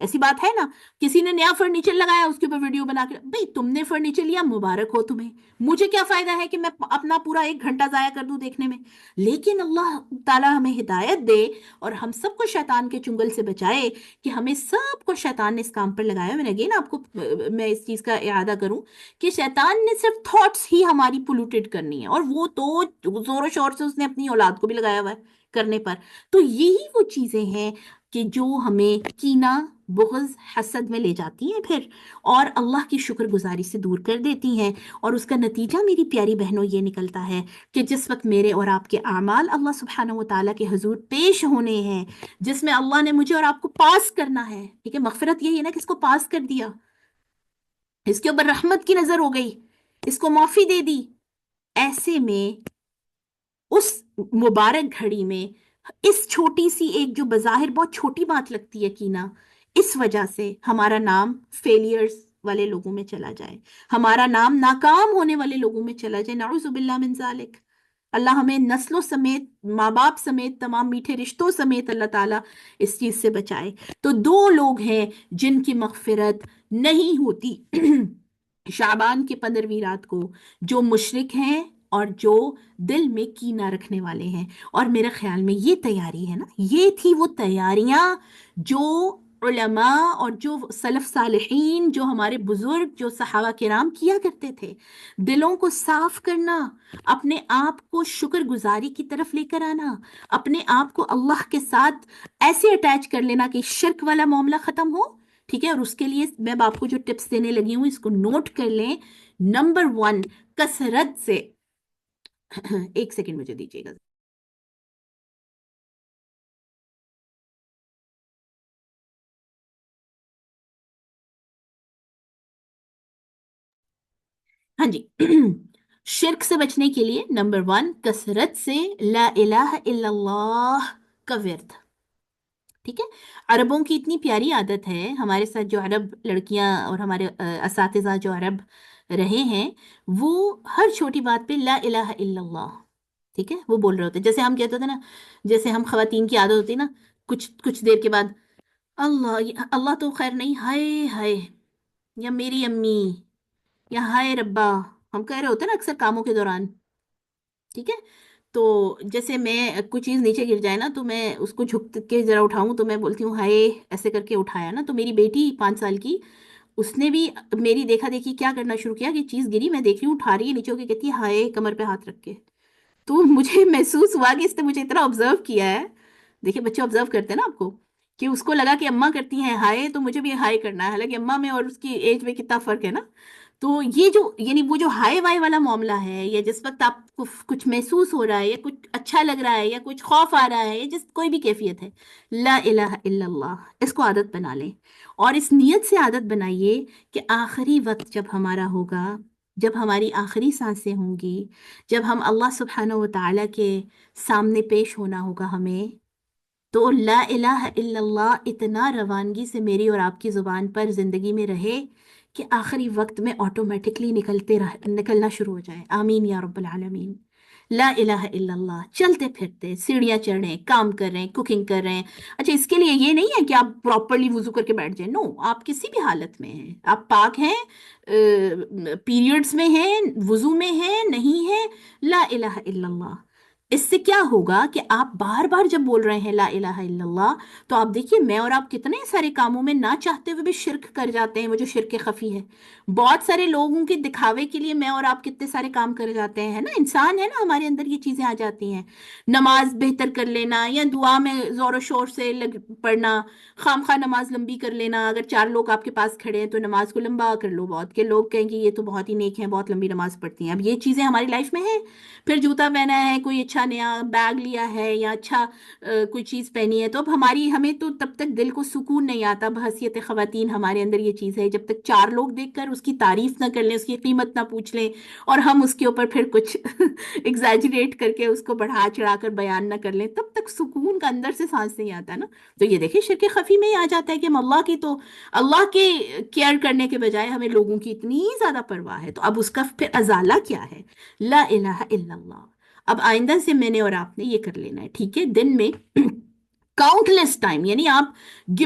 ایسی بات ہے نا؟ کسی نے نیا فرنیچر لگایا، اس کے اوپر ویڈیو بنا کے، بھئی تم نے فرنیچر لیا، مبارک ہو تمہیں، مجھے کیا فائدہ ہے کہ میں اپنا پورا 1 گھنٹہ ضائع کر دوں دیکھنے میں؟ لیکن اللہ تعالیٰ ہمیں ہدایت دے اور ہم سب کو شیطان کے چنگل سے بچائے، کہ ہمیں سب کو شیطان نے اس کام پر لگایا۔ میں نے اگین آپ کو میں اس چیز کا اعادہ کروں کہ شیطان نے صرف تھاٹس ہی ہماری پولوٹیڈ کرنی ہے، اور وہ تو زور و شور سے اس نے اپنی اولاد کو بھی لگایا ہوا ہے کرنے پر۔ تو یہی وہ چیزیں ہیں کہ جو ہمیں کینہ، بغض، حسد میں لے جاتی ہیں پھر، اور اللہ کی شکر گزاری سے دور کر دیتی ہیں، اور اس کا نتیجہ میری پیاری بہنوں یہ نکلتا ہے کہ جس وقت میرے اور آپ کے اعمال اللہ سبحانہ و تعالیٰ کے حضور پیش ہونے ہیں، جس میں اللہ نے مجھے اور آپ کو پاس کرنا ہے، ٹھیک ہے، مغفرت یہی ہے نا کہ اس کو پاس کر دیا، اس کے اوپر رحمت کی نظر ہو گئی، اس کو معافی دے دی، ایسے میں اس مبارک گھڑی میں اس چھوٹی سی ایک جو بظاہر بہت چھوٹی بات لگتی ہے کینا، اس وجہ سے ہمارا نام فیلئرز والے لوگوں میں چلا جائے، ہمارا نام ناکام ہونے والے لوگوں میں چلا جائے، نعوذ باللہ من ذالک۔ اللہ ہمیں نسلوں سمیت، ماں باپ سمیت، تمام میٹھے رشتوں سمیت اللہ تعالیٰ اس چیز سے بچائے۔ تو 2 لوگ ہیں جن کی مغفرت نہیں ہوتی شعبان کی 15ویں رات کو، جو مشرک ہیں اور جو دل میں کینہ رکھنے والے ہیں۔ اور میرے خیال میں یہ تیاری ہے نا، یہ تھی وہ تیاریاں جو علماء اور جو سلف صالحین، جو ہمارے بزرگ، جو صحابہ کرام کیا کرتے تھے، دلوں کو صاف کرنا، اپنے آپ کو شکر گزاری کی طرف لے کر آنا، اپنے آپ کو اللہ کے ساتھ ایسے اٹیچ کر لینا کہ شرک والا معاملہ ختم ہو، ٹھیک ہے۔ اور اس کے لیے میں آپ کو جو ٹپس دینے لگی ہوں اس کو نوٹ کر لیں۔ نمبر 1، کثرت سے ایک سیکنڈ مجھے دیجیے گا۔ ہاں جی شرک سے بچنے کے لیے نمبر 1، کثرت سے لا الہ الا اللہ کا ورد، ٹھیک ہے۔ عربوں کی اتنی پیاری عادت ہے، ہمارے ساتھ جو عرب لڑکیاں اور ہمارے اساتذہ جو عرب رہے ہیں، وہ ہر چھوٹی بات پہ لا الہ الا اللہ، ٹھیک ہے، وہ بول رہے ہوتے ہیں۔ جیسے ہم کہتے ہوتے نا، جیسے ہم خواتین کی عادت ہوتی ہے نا، کچھ کچھ دیر کے بعد اللہ اللہ تو خیر نہیں، ہائے ہائے، یا میری امی، یا ہائے ربا، ہم کہہ رہے ہوتے ہیں نا اکثر کاموں کے دوران، ٹھیک ہے۔ تو جیسے میں کوئی چیز نیچے گر جائے نا تو میں اس کو جھک کے ذرا اٹھاؤں تو میں بولتی ہوں ہائے، ایسے کر کے اٹھایا نا. تو میری بیٹی 5 سال کی، اس نے بھی میری دیکھا دیکھی کیا کرنا شروع کیا کہ چیز گری، میں دیکھ رہی ہوں اٹھا رہی ہے نیچے ہو کے، کہتی ہے ہائے کمر پہ ہاتھ رکھ کے. تو مجھے محسوس ہوا کہ اس نے مجھے اتنا آبزرو کیا ہے. دیکھیں بچے آبزرو کرتے ہیں نا آپ کو، کہ اس کو لگا کہ اماں کرتی ہیں ہائے تو مجھے بھی ہائے کرنا ہے، حالانکہ اماں میں اور اس کی ایج میں کتنا فرق ہے نا. تو یہ جو یعنی وہ جو ہائے وائے والا معاملہ ہے، یا جس وقت آپ کو کچھ محسوس ہو رہا ہے یا کچھ اچھا لگ رہا ہے یا کچھ خوف آ رہا ہے یا جس کوئی بھی کیفیت ہے، لا الہ الا اللہ، اس کو عادت بنا لیں. اور اس نیت سے عادت بنائیے کہ آخری وقت جب ہمارا ہوگا، جب ہماری آخری سانسیں ہوں گی، جب ہم اللہ سبحانہ و تعالیٰ کے سامنے پیش ہونا ہوگا ہمیں، تو لا الہ الا اللہ اتنا روانگی سے میری اور آپ کی زبان پر زندگی میں رہے کہ آخری وقت میں آٹومیٹکلی نکلنا شروع ہو جائے. آمین یا رب العالمین. لا الہ الا اللہ، چلتے پھرتے سیڑھیاں چڑھ رہے ہیں، کام کر رہے ہیں، کوکنگ کر رہے ہیں. اچھا اس کے لیے یہ نہیں ہے کہ آپ پراپرلی وضو کر کے بیٹھ جائیں، نو، آپ کسی بھی حالت میں ہیں، آپ پاک ہیں، پیریڈز میں ہیں، وضو میں ہیں، نہیں ہیں، لا الہ الا اللہ. اس سے کیا ہوگا کہ آپ بار بار جب بول رہے ہیں لا الہ الا اللہ، تو آپ دیکھیے میں اور آپ کتنے سارے کاموں میں نہ چاہتے ہوئے بھی شرک کر جاتے ہیں، وہ جو شرک خفی ہے. بہت سارے لوگوں کے دکھاوے کے لیے میں اور آپ کتنے سارے کام کر جاتے ہیں نا، انسان ہے نا، ہمارے اندر یہ چیزیں آ جاتی ہیں. نماز بہتر کر لینا یا دعا میں زور و شور سے پڑھنا، خام خواہ نماز لمبی کر لینا. اگر 4 لوگ آپ کے پاس کھڑے ہیں تو نماز کو لمبا کر لو بہت، کہ لوگ کہیں کہ یہ تو بہت ہی نیک ہیں، بہت لمبی نماز پڑھتی ہیں. اب یہ چیزیں ہماری لائف میں ہیں. پھر جوتا پہنا ہے، کوئی اچھا نیا بیگ لیا ہے یا اچھا کوئی چیز پہنی ہے، تو اب ہمیں تو تب تک دل کو سکون نہیں آتا. بحیثیت خواتین ہمارے اندر یہ چیز ہے، جب تک 4 لوگ دیکھ کر اس کی تعریف نہ کر لیں، اس کی قیمت نہ پوچھ لیں، اور ہم اس کے اوپر پھر کچھ ایگزیجریٹ کر کے اس کو بڑھا چڑھا کر بیان نہ کر لیں، تب تک سکون کا اندر سے سانس نہیں آتا نا. تو یہ دیکھیں شرک خفی میں ہی آ جاتا ہے کہ ہم اللہ کے کیئر کرنے کے بجائے ہمیں لوگوں کی اتنی زیادہ پرواہ ہے. تو اب اس کا پھر ازالہ کیا ہے؟ لا الہ الا اللہ. اب آئندہ سے میں نے اور آپ نے یہ کر لینا ہے، ٹھیک ہے؟ دن میں کاؤنٹ لیس ٹائم، یعنی آپ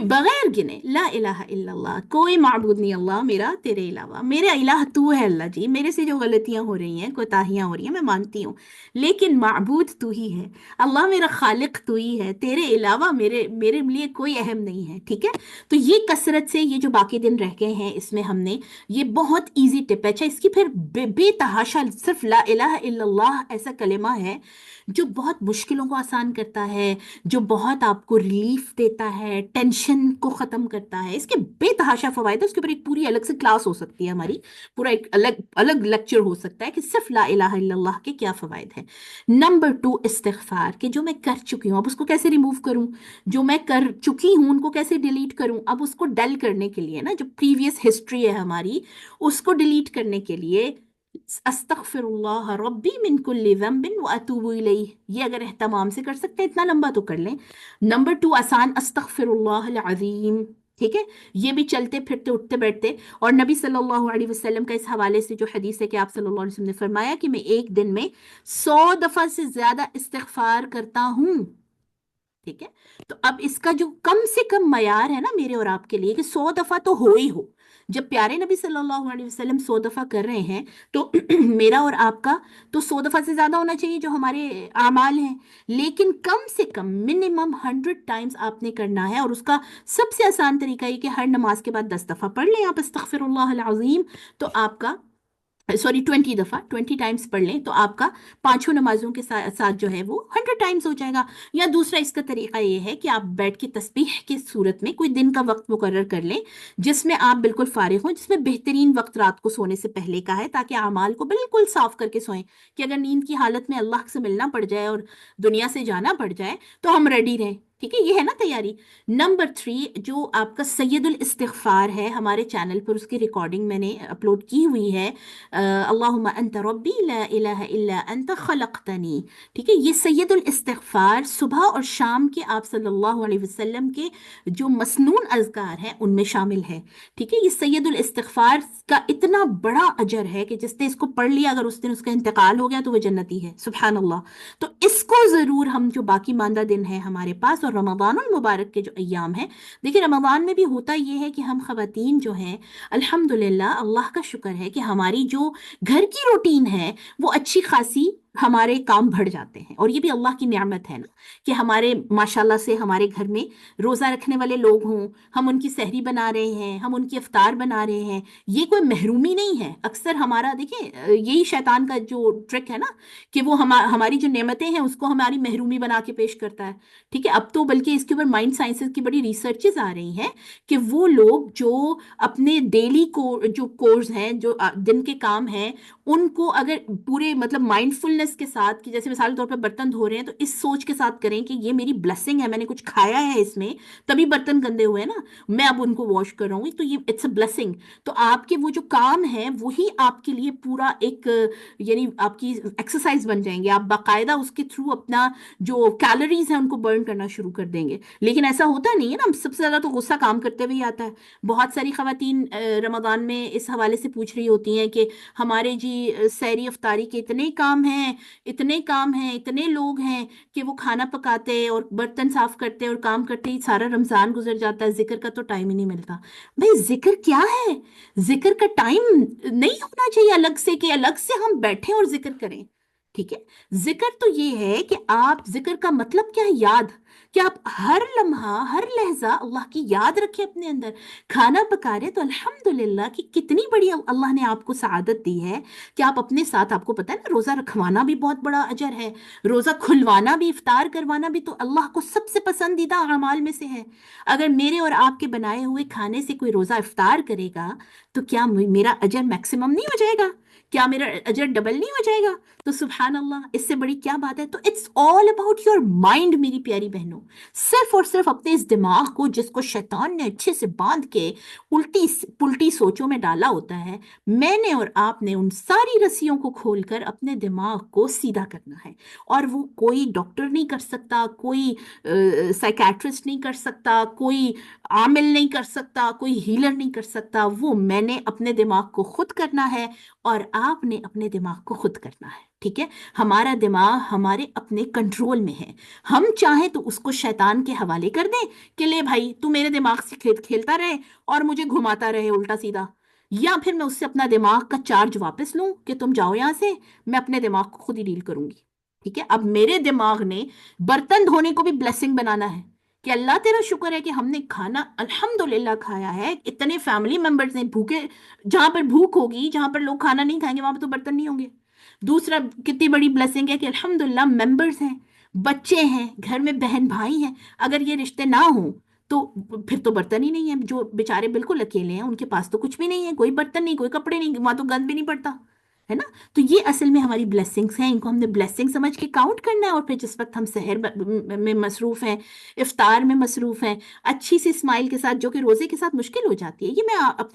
بغیر گنے لا الہ الا اللہ، کوئی معبود نہیں اللہ میرا تیرے علاوہ، میرا الہ تو ہے اللہ جی، میرے سے جو غلطیاں ہو رہی ہیں، کوتاہیاں ہو رہی ہیں، میں مانتی ہوں، لیکن معبود تو ہی ہے اللہ، میرا خالق تو ہی ہے، تیرے علاوہ میرے لیے کوئی اہم نہیں ہے. ٹھیک ہے؟ تو یہ کثرت سے یہ جو باقی دن رہ گئے ہیں اس میں ہم نے یہ بہت ایزی ٹپ ہے. اچھا اس کی پھر بے تحاشا صرف لا الہ الا اللہ ایسا کلمہ ہے جو بہت مشکلوں کو آسان کرتا ہے، جو بہت آپ کو ریلیف دیتا ہے، ٹینشن کو ختم کرتا ہے. اس کے بے تحاشا فوائد ہیں، اس کے اوپر ایک پوری الگ سے کلاس ہو سکتی ہے ہماری، پورا ایک الگ الگ لیکچر ہو سکتا ہے کہ صرف لا الہ الا اللہ کے کیا فوائد ہیں. نمبر 2، استغفار، کہ جو میں کر چکی ہوں اب اس کو کیسے ریموو کروں، جو میں کر چکی ہوں ان کو کیسے ڈیلیٹ کروں. اب اس کو ڈل کرنے کے لیے نا، جو پریویس ہسٹری ہے ہماری، اس کو ڈیلیٹ کرنے کے لیے استغفر اللہ ربی من کل ذنب واتوب الیہ، یہ اگر اہتمام سے کر سکتے ہیں اتنا لمبا تو کر لیں. نمبر 2 آسان، استغفر اللہ العظیم. ٹھیک ہے؟ یہ بھی چلتے پھرتے اٹھتے بیٹھتے. اور نبی صلی اللہ علیہ وسلم کا اس حوالے سے جو حدیث ہے کہ آپ صلی اللہ علیہ وسلم نے فرمایا کہ میں ایک دن میں 100 دفعہ سے زیادہ استغفار کرتا ہوں. ٹھیک ہے؟ تو اب اس کا جو کم سے کم معیار ہے نا میرے اور آپ کے لیے کہ 100 دفعہ تو ہو ہی ہو. جب پیارے نبی صلی اللہ علیہ وسلم 100 دفعہ کر رہے ہیں تو میرا اور آپ کا تو 100 دفعہ سے زیادہ ہونا چاہیے جو ہمارے اعمال ہیں، لیکن کم سے کم منیمم 100 ٹائمز آپ نے کرنا ہے. اور اس کا سب سے آسان طریقہ یہ کہ ہر نماز کے بعد 10 دفعہ پڑھ لیں آپ استغفر اللہ العظیم. تو آپ کا 20 دفعہ 20 ٹائمز پڑھ لیں تو آپ کا 5 نمازوں کے ساتھ جو ہے وہ 100 ٹائمز ہو جائے گا. یا دوسرا اس کا طریقہ یہ ہے کہ آپ بیٹھ کے تسبیح کی صورت میں کوئی دن کا وقت مقرر کر لیں جس میں آپ بالکل فارغ ہوں، جس میں بہترین وقت رات کو سونے سے پہلے کا ہے، تاکہ اعمال کو بالکل صاف کر کے سوئیں کہ اگر نیند کی حالت میں اللہ سے ملنا پڑ جائے اور دنیا سے جانا پڑ جائے تو ہم ریڈی رہیں. ٹھیک ہے؟ یہ ہے نا تیاری. نمبر 3 جو آپ کا سید الاستغفار ہے، ہمارے چینل پر اس کی ریکارڈنگ میں نے اپلوڈ کی ہوئی ہے، اللہم انت ربی لا الہ الا انت خلقتنی. ٹھیک ہے؟ یہ سید الاستغفار صبح اور شام کے آپ صلی اللہ علیہ وسلم کے جو مسنون اذکار ہیں ان میں شامل ہے. ٹھیک ہے؟ یہ سید الاستغفار کا اتنا بڑا اجر ہے کہ جس نے اس کو پڑھ لیا اگر اس دن اس کا انتقال ہو گیا تو وہ جنتی ہے. سبحان اللہ. تو اس کو ضرور ہم جو باقی ماندہ دن ہیں ہمارے پاس اور رمضان المبارک کے جو ایام ہیں، دیکھیں رمضان میں بھی ہوتا یہ ہے کہ ہم خواتین جو ہیں الحمدللہ اللہ کا شکر ہے کہ ہماری جو گھر کی روٹین ہے وہ اچھی خاصی ہمارے کام بڑھ جاتے ہیں، اور یہ بھی اللہ کی نعمت ہے نا کہ ہمارے ماشاءاللہ سے ہمارے گھر میں روزہ رکھنے والے لوگ ہوں، ہم ان کی سحری بنا رہے ہیں، ہم ان کی افطار بنا رہے ہیں، یہ کوئی محرومی نہیں ہے۔ اکثر ہمارا دیکھیں یہی شیطان کا جو ٹرک ہے نا کہ وہ ہماری جو نعمتیں ہیں اس کو ہماری محرومی بنا کے پیش کرتا ہے، ٹھیک ہے۔ اب تو بلکہ اس کے اوپر مائنڈ سائنسز کی بڑی ریسرچز آ رہی ہیں کہ وہ لوگ جو اپنے ڈیلی کو جو کورس ہیں، جو دن کے کام ہیں، ان کو اگر پورے مطلب مائنڈ فلنس کے ساتھ، کہ جیسے مثال کے طور پہ برتن دھو رہے ہیں تو اس سوچ کے ساتھ کریں کہ یہ میری بلیسنگ ہے، میں نے کچھ کھایا ہے اس میں تبھی برتن گندے ہوئے ہیں نا، میں اب ان کو واش کر رہا ہوں تو یہ اٹس اے بلیسنگ۔ تو آپ کے وہ جو کام ہے وہی آپ کے لیے پورا ایک یعنی آپ کی ایکسرسائز بن جائیں گے، آپ باقاعدہ اس کے تھرو اپنا جو کیلوریز ہیں ان کو برن کرنا شروع کر دیں گے۔ لیکن ایسا ہوتا نہیں ہے نا، ہم سب سے زیادہ تو غصہ کام کرتے ہوئے ہی آتا ہے۔ بہت ساری خواتین رمضان میں اس حوالے سے پوچھ رہی ہوتی ہیں کہ ہمارے جی سحری افطاری کے اتنے کام ہیں، اتنے کام ہیں، اتنے لوگ ہیں کہ وہ کھانا پکاتے اور برتن صاف کرتے اور کام کرتے ہی سارا رمضان گزر جاتا ہے، ذکر کا تو ٹائم ہی نہیں ملتا۔ بھئی ذکر کیا ہے؟ ذکر کا ٹائم نہیں ہونا چاہیے الگ سے کہ الگ سے ہم بیٹھیں اور ذکر کریں، ٹھیک ہے۔ ذکر تو یہ ہے کہ آپ ذکر کا مطلب کیا ہے؟ یاد، کہ آپ ہر لمحہ ہر لہجہ اللہ کی یاد رکھیں اپنے اندر۔ کھانا پکا رہے تو الحمدللہ کہ کتنی بڑی اللہ نے آپ کو سعادت دی ہے کہ آپ اپنے ساتھ، آپ کو پتہ ہے نا روزہ رکھوانا بھی بہت بڑا اجر ہے، روزہ کھلوانا بھی، افطار کروانا بھی تو اللہ کو سب سے پسندیدہ اعمال میں سے ہے۔ اگر میرے اور آپ کے بنائے ہوئے کھانے سے کوئی روزہ افطار کرے گا تو کیا میرا اجر میکسیمم نہیں ہو جائے گا؟ کیا میرا اجر ڈبل نہیں ہو جائے گا؟ تو سبحان اللہ، اس سے بڑی کیا بات ہے؟ تو it's all about your mind میری پیاری بہنوں۔ صرف اور صرف اپنے اس دماغ کو، جس کو شیطان نے اچھے سے باندھ کے الٹی پلٹی سوچوں میں ڈالا ہوتا ہے، میں نے اور آپ نے ان ساری رسیوں کو کھول کر اپنے دماغ کو سیدھا کرنا ہے۔ اور وہ کوئی ڈاکٹر نہیں کر سکتا، کوئی سائیکیٹرسٹ نہیں کر سکتا، کوئی عامل نہیں کر سکتا، کوئی ہیلر نہیں کر سکتا، وہ میں نے اپنے دماغ کو خود کرنا ہے اور آپ نے اپنے دماغ کو خود کرنا ہے، ٹھیک ہے۔ ہمارا دماغ ہمارے اپنے کنٹرول میں ہے، ہم چاہیں تو اس کو شیطان کے حوالے کر دیں کہ لے بھائی تو میرے دماغ سے کھیلتا رہے اور مجھے گھماتا رہے الٹا سیدھا، یا پھر میں اس سے اپنا دماغ کا چارج واپس لوں کہ تم جاؤ یہاں سے، میں اپنے دماغ کو خود ہی ڈیل کروں گی، ٹھیک ہے۔ اب میرے دماغ نے برتن دھونے کو بھی بلیسنگ بنانا ہے کہ اللہ تیرا شکر ہے کہ ہم نے کھانا الحمدللہ کھایا ہے، اتنے فیملی ممبرز ہیں بھوکے، جہاں پر بھوک ہوگی، جہاں پر لوگ کھانا نہیں کھائیں گے وہاں پہ تو برتن نہیں ہوں گے۔ دوسرا کتنی بڑی بلیسنگ ہے کہ الحمدللہ ممبرز ہیں، بچے ہیں گھر میں، بہن بھائی ہیں، اگر یہ رشتے نہ ہوں تو پھر تو برتن ہی نہیں ہے، جو بیچارے بالکل اکیلے ہیں ان کے پاس تو کچھ بھی نہیں ہے، کوئی برتن نہیں، کوئی کپڑے نہیں، وہاں تو گند بھی نہیں پڑتا ہے نا۔ تو یہ اصل میں ہماری بلیسنگز ہیں، ان کو ہم نے بلیسنگ سمجھ کے کاؤنٹ کرنا ہے، اور پھر جس وقت ہم سحر میں مصروف ہیں، افطار میں مصروف ہیں، اچھی سی اسمائل کے ساتھ، جو کہ روزے کے ساتھ مشکل ہو جاتی ہے، یہ میں آپ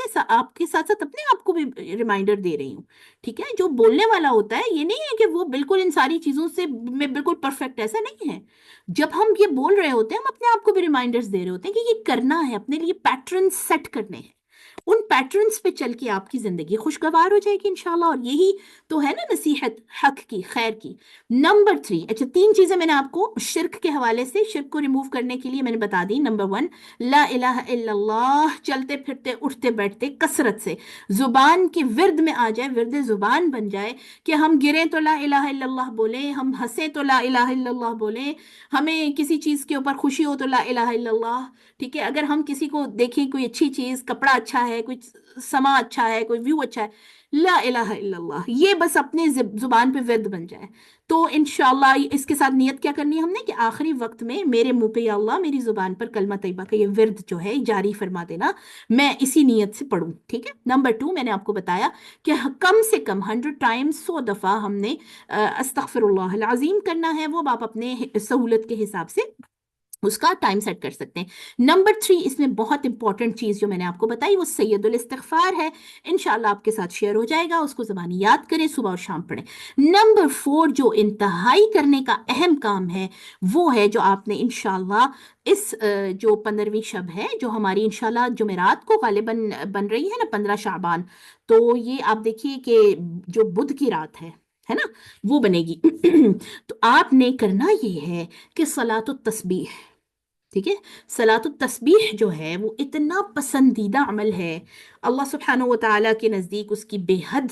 کے ساتھ ساتھ اپنے آپ کو بھی ریمائنڈر دے رہی ہوں، ٹھیک ہے۔ جو بولنے والا ہوتا ہے یہ نہیں ہے کہ وہ بالکل ان ساری چیزوں سے میں بالکل پرفیکٹ، ایسا نہیں ہے۔ جب ہم یہ بول رہے ہوتے ہیں ہم اپنے آپ کو بھی ریمائنڈرز دے رہے ہوتے ہیں کہ یہ کرنا ہے، اپنے لیے پیٹرن سیٹ کرنے ہیں، ان پیٹرنز پہ چل کے آپ کی زندگی خوشگوار ہو جائے گی انشاءاللہ، اور یہی تو ہے نا نصیحت حق کی، خیر کی۔ نمبر 3، اچھا 3 چیزیں میں نے آپ کو شرک کے حوالے سے، شرک کو ریموو کرنے کے لیے میں نے بتا دی۔ نمبر 1، لا الہ الا اللہ، چلتے پھرتے اٹھتے بیٹھتے کثرت سے زبان کی ورد میں آ جائے، ورد زبان بن جائے کہ ہم گریں تو لا الہ الا اللہ بولیں، ہم ہنسیں تو لا الہ الا اللہ بولیں، ہمیں کسی چیز کے اوپر خوشی ہو تو لا الہ الا اللہ، ٹھیک ہے۔ اگر ہم کسی کو دیکھیں، کوئی اچھی چیز، کپڑا اچھا ہے، کوئی سما اچھا ہے، کوئی ویو اچھا ہے، لا الہ الا اللہ، یہ بس اپنے زبان پہ ورد بن جائے تو انشاءاللہ اس کے ساتھ نیت کیا کرنی ہے ہم نے کہ آخری وقت میں میرے منہ پہ یا اللہ میری زبان پر کلمہ طیبہ کا یہ ورد جو ہے جاری فرما دینا، میں اسی نیت سے پڑھوں، ٹھیک ہے۔ نمبر 2، میں نے آپ کو بتایا کہ کم سے کم 100 ٹائمز، 100 دفعہ ہم نے استغفر اللہ العظیم کرنا ہے، وہ آپ اپنے سہولت کے حساب سے اس کا ٹائم سیٹ کر سکتے ہیں۔ نمبر 3، اس میں بہت امپورٹنٹ چیز جو میں نے آپ کو بتائی وہ سید الاستغفار ہے، انشاءاللہ آپ کے ساتھ شیئر ہو جائے گا، اس کو زبانی یاد کریں، صبح اور شام پڑھیں۔ نمبر 4، جو انتہائی کرنے کا اہم کام ہے وہ ہے جو آپ نے انشاءاللہ اس جو 15ویں شب ہے، جو ہماری انشاءاللہ جمعرات کو غالباً بن رہی ہے نا، 15 شعبان، تو یہ آپ دیکھیے کہ جو بدھ کی رات ہے نا، وہ بنے گی تو آپ نے کرنا یہ ہے کہ صلاۃ التسبیح، ٹھیک ہے۔ صلاۃ التسبیح جو ہے وہ اتنا پسندیدہ عمل ہے اللہ سبحانہ و تعالیٰ کے نزدیک، اس کی بے حد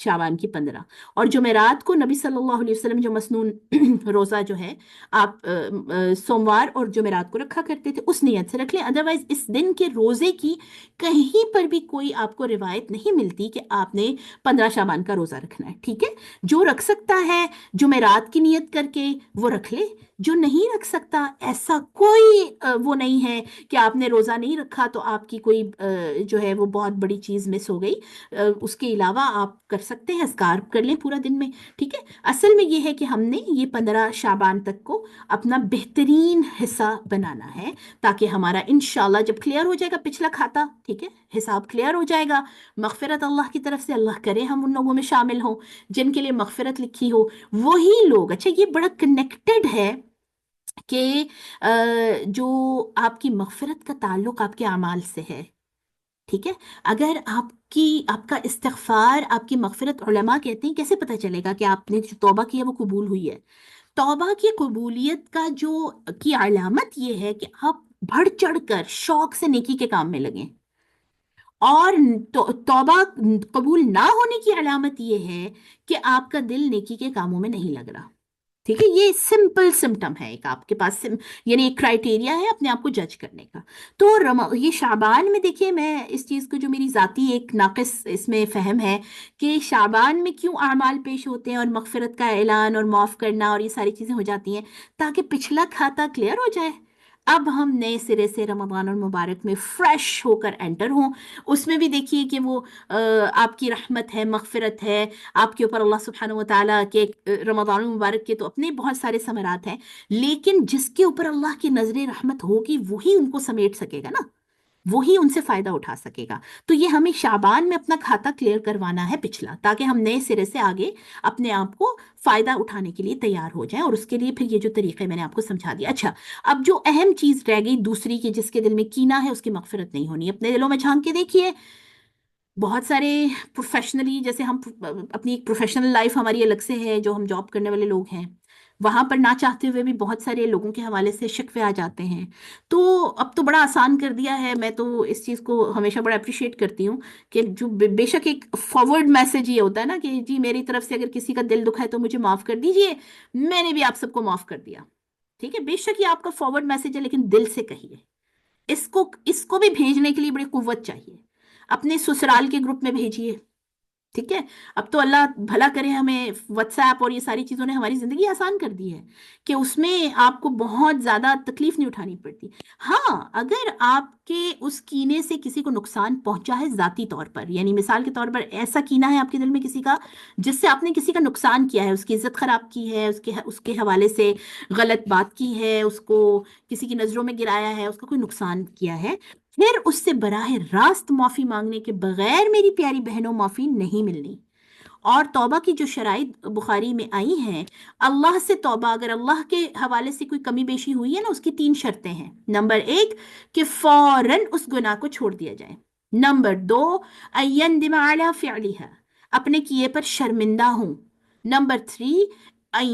شعبان کی 15، اور جمعرات کو نبی صلی اللہ علیہ وسلم جو مسنون روزہ جو ہے آپ سوموار اور جمعرات کو رکھا کرتے تھے، اس نیت سے رکھ لیں. ادروائز اس دن کے روزے کی کہیں پر بھی کوئی آپ کو روایت نہیں ملتی کہ آپ نے 15 شعبان کا روزہ رکھنا ہے. ٹھیک ہے، جو رکھ سکتا ہے جمعرات کی نیت کر کے وہ رکھ لے، جو نہیں رکھ سکتا ایسا کوئی وہ نہیں ہے کہ آپ نے روزہ نہیں رکھا تو آپ کی کوئی جو ہے وہ بہت بڑی چیز مس ہو گئی. اس کے علاوہ آپ کر سکتے ہیں، اذکار کر لیں پورا دن میں. ٹھیک ہے، اصل میں یہ ہے کہ ہم نے یہ 15 شعبان تک کو اپنا بہترین حصہ بنانا ہے، تاکہ ہمارا انشاءاللہ جب کلیئر ہو جائے گا پچھلا کھاتا، ٹھیک ہے، حساب کلیئر ہو جائے گا، مغفرت اللہ کی طرف سے، اللہ کرے ہم ان لوگوں میں شامل ہوں جن کے لیے مغفرت لکھی ہو. وہی لوگ، اچھا یہ بڑا کنیکٹڈ ہے کہ جو آپ کی مغفرت کا تعلق آپ کے اعمال سے ہے. ٹھیک ہے، اگر آپ کا استغفار، آپ کی مغفرت، علماء کہتے ہیں کیسے پتہ چلے گا کہ آپ نے جو توبہ کی ہے وہ قبول ہوئی ہے؟ توبہ کی قبولیت کا کی علامت یہ ہے کہ آپ بڑھ چڑھ کر شوق سے نیکی کے کام میں لگیں، اور توبہ قبول نہ ہونے کی علامت یہ ہے کہ آپ کا دل نیکی کے کاموں میں نہیں لگ رہا. ٹھیک ہے، یہ سمپل سمٹم ہے ایک آپ کے پاس، یعنی ایک کرائٹیریا ہے اپنے آپ کو جج کرنے کا. تو یہ شعبان میں دیکھیے، میں اس چیز کو جو میری ذاتی ایک ناقص اس میں فہم ہے کہ شعبان میں کیوں اعمال پیش ہوتے ہیں اور مغفرت کا اعلان اور معاف کرنا اور یہ ساری چیزیں ہو جاتی ہیں، تاکہ پچھلا کھاتا کلیئر ہو جائے. اب ہم نئے سرے سے رمضان المبارک میں فریش ہو کر انٹر ہوں. اس میں بھی دیکھیے کہ وہ آپ کی رحمت ہے، مغفرت ہے آپ کے اوپر، اللہ سبحانہ و تعالیٰ کے رمضان المبارک کے تو اپنے بہت سارے ثمرات ہیں، لیکن جس کے اوپر اللہ کی نظر رحمت ہوگی وہی ان کو سمیٹ سکے گا نا، وہی ان سے فائدہ اٹھا سکے گا. تو یہ ہمیں شعبان میں اپنا کھاتا کلیئر کروانا ہے پچھلا، تاکہ ہم نئے سرے سے آگے اپنے آپ کو فائدہ اٹھانے کے لیے تیار ہو جائیں. اور اس کے لیے پھر یہ جو طریقے میں نے آپ کو سمجھا دیا. اچھا، اب جو اہم چیز رہ گئی دوسری، کی جس کے دل میں کینہ ہے اس کی مغفرت نہیں ہونی. اپنے دلوں میں جھانک کے دیکھیے، بہت سارے پروفیشنلی، جیسے ہم اپنی ایک پروفیشنل لائف ہماری الگ سے ہے، جو ہم جاب کرنے والے لوگ ہیں، وہاں پر نہ چاہتے ہوئے بھی بہت سارے لوگوں کے حوالے سے شکوے آ جاتے ہیں. تو اب تو بڑا آسان کر دیا ہے. میں تو اس چیز کو ہمیشہ بڑا اپریشیٹ کرتی ہوں کہ جو بے شک ایک فارورڈ میسج یہ ہوتا ہے نا کہ جی میری طرف سے اگر کسی کا دل دکھا ہے تو مجھے معاف کر دیجئے، میں نے بھی آپ سب کو معاف کر دیا. ٹھیک ہے، بے شک یہ آپ کا فارورڈ میسج ہے، لیکن دل سے کہیے. اس کو بھی بھیجنے کے لیے بڑی قوت چاہیے. اپنے سسرال کے گروپ میں بھیجیے. ٹھیک ہے، اب تو اللہ بھلا کرے، ہمیں واٹس ایپ اور یہ ساری چیزوں نے ہماری زندگی آسان کر دی ہے کہ اس میں آپ کو بہت زیادہ تکلیف نہیں اٹھانی پڑتی. ہاں، اگر آپ کے اس کینے سے کسی کو نقصان پہنچا ہے ذاتی طور پر، یعنی مثال کے طور پر ایسا کینہ ہے آپ کے دل میں کسی کا جس سے آپ نے کسی کا نقصان کیا ہے، اس کی عزت خراب کی ہے، اس کے حوالے سے غلط بات کی ہے، اس کو کسی کی نظروں میں گرایا ہے، اس کا کوئی نقصان کیا ہے، پھر اس سے براہ راست معافی مانگنے کے بغیر میری پیاری بہنوں معافی نہیں ملنی. اور توبہ کی جو شرائط بخاری میں آئی ہیں، اللہ سے توبہ اگر اللہ کے حوالے سے کوئی کمی بیشی ہوئی ہے نا، اس کی 3 شرطیں ہیں. نمبر 1 کہ فوراً اس گناہ کو چھوڑ دیا جائے. نمبر 2 ایندم علی فعلها، اپنے کیے پر شرمندہ ہوں. نمبر 3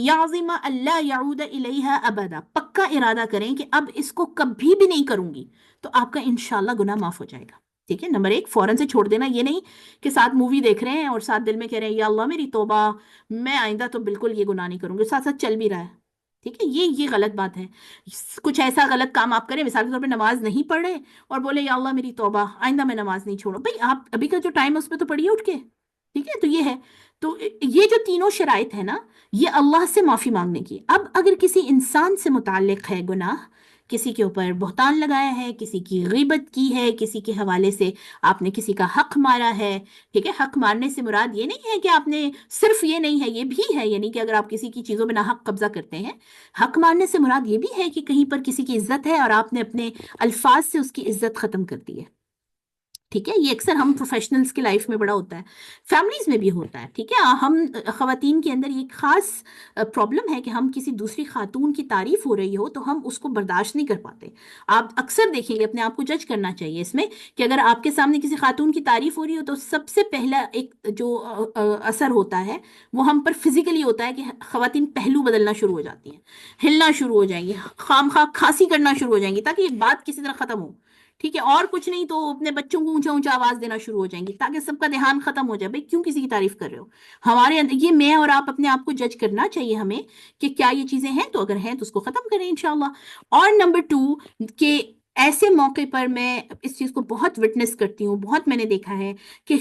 یعظم اللہ یعود الیہا ابدا، پکا ارادہ کریں کہ اب اس کو کبھی بھی نہیں کروں گی، تو آپ کا انشاءاللہ گناہ معاف ہو جائے گا. ٹھیک ہے، نمبر 1 فوراً سے چھوڑ دینا. یہ نہیں کہ ساتھ مووی دیکھ رہے ہیں اور ساتھ دل میں کہہ رہے ہیں یا اللہ میری توبہ، میں آئندہ تو بالکل یہ گناہ نہیں کروں گی، ساتھ ساتھ چل بھی رہا ہے. ٹھیک ہے، یہ غلط بات ہے. کچھ ایسا غلط کام آپ کریں، مثال کے طور پہ نماز نہیں پڑھ رہے اور بولے یا اللہ میری توبہ، آئندہ میں نماز نہیں چھوڑوں. بھائی آپ ابھی کا جو ٹائم ہے اس میں تو پڑھیے اٹھ کے. ٹھیک ہے، تو یہ ہے. تو یہ جو تینوں شرائط ہے نا، یہ اللہ سے معافی مانگنے کی. اب اگر کسی انسان سے متعلق ہے گناہ، کسی کے اوپر بہتان لگایا ہے، کسی کی غیبت کی ہے، کسی کے حوالے سے آپ نے کسی کا حق مارا ہے. ٹھیک ہے، حق مارنے سے مراد یہ نہیں ہے کہ آپ نے صرف، یہ نہیں ہے، یہ بھی ہے، یعنی کہ اگر آپ کسی کی چیزوں میں ناحق قبضہ کرتے ہیں. حق مارنے سے مراد یہ بھی ہے کہ کہیں پر کسی کی عزت ہے اور آپ نے اپنے الفاظ سے اس کی عزت ختم کر دی ہے. ٹھیک ہے، یہ اکثر ہم پروفیشنلز کی لائف میں بڑا ہوتا ہے، فیملیز میں بھی ہوتا ہے. ٹھیک ہے، ہم خواتین کے اندر یہ خاص پرابلم ہے کہ ہم کسی دوسری خاتون کی تعریف ہو رہی ہو تو ہم اس کو برداشت نہیں کر پاتے. آپ اکثر دیکھیں گے، اپنے آپ کو جج کرنا چاہیے اس میں، کہ اگر آپ کے سامنے کسی خاتون کی تعریف ہو رہی ہو تو سب سے پہلا ایک جو اثر ہوتا ہے وہ ہم پر فزیکلی ہوتا ہے کہ خواتین پہلو بدلنا شروع ہو جاتی ہیں، ہلنا شروع ہو جائیں گی، خام خواہ کھانسی کرنا شروع ہو جائیں گی، تاکہ یہ بات کسی طرح ختم ہو. ٹھیک ہے، اور کچھ نہیں تو اپنے بچوں کو اونچا اونچا آواز دینا شروع ہو جائیں گی تاکہ سب کا دھیان ختم ہو جائے. بھائی کیوں کسی کی تعریف کر رہے ہو؟ ہمارے اندر یہ میں اور آپ اپنے آپ کو جج کرنا چاہیے ہمیں کہ کیا یہ چیزیں ہیں، تو اگر ہیں تو اس کو ختم کریں انشاءاللہ. اور نمبر ٹو، کہ ایسے موقع پر میں اس چیز کو بہت وٹنس کرتی ہوں، بہت میں نے دیکھا ہے کہ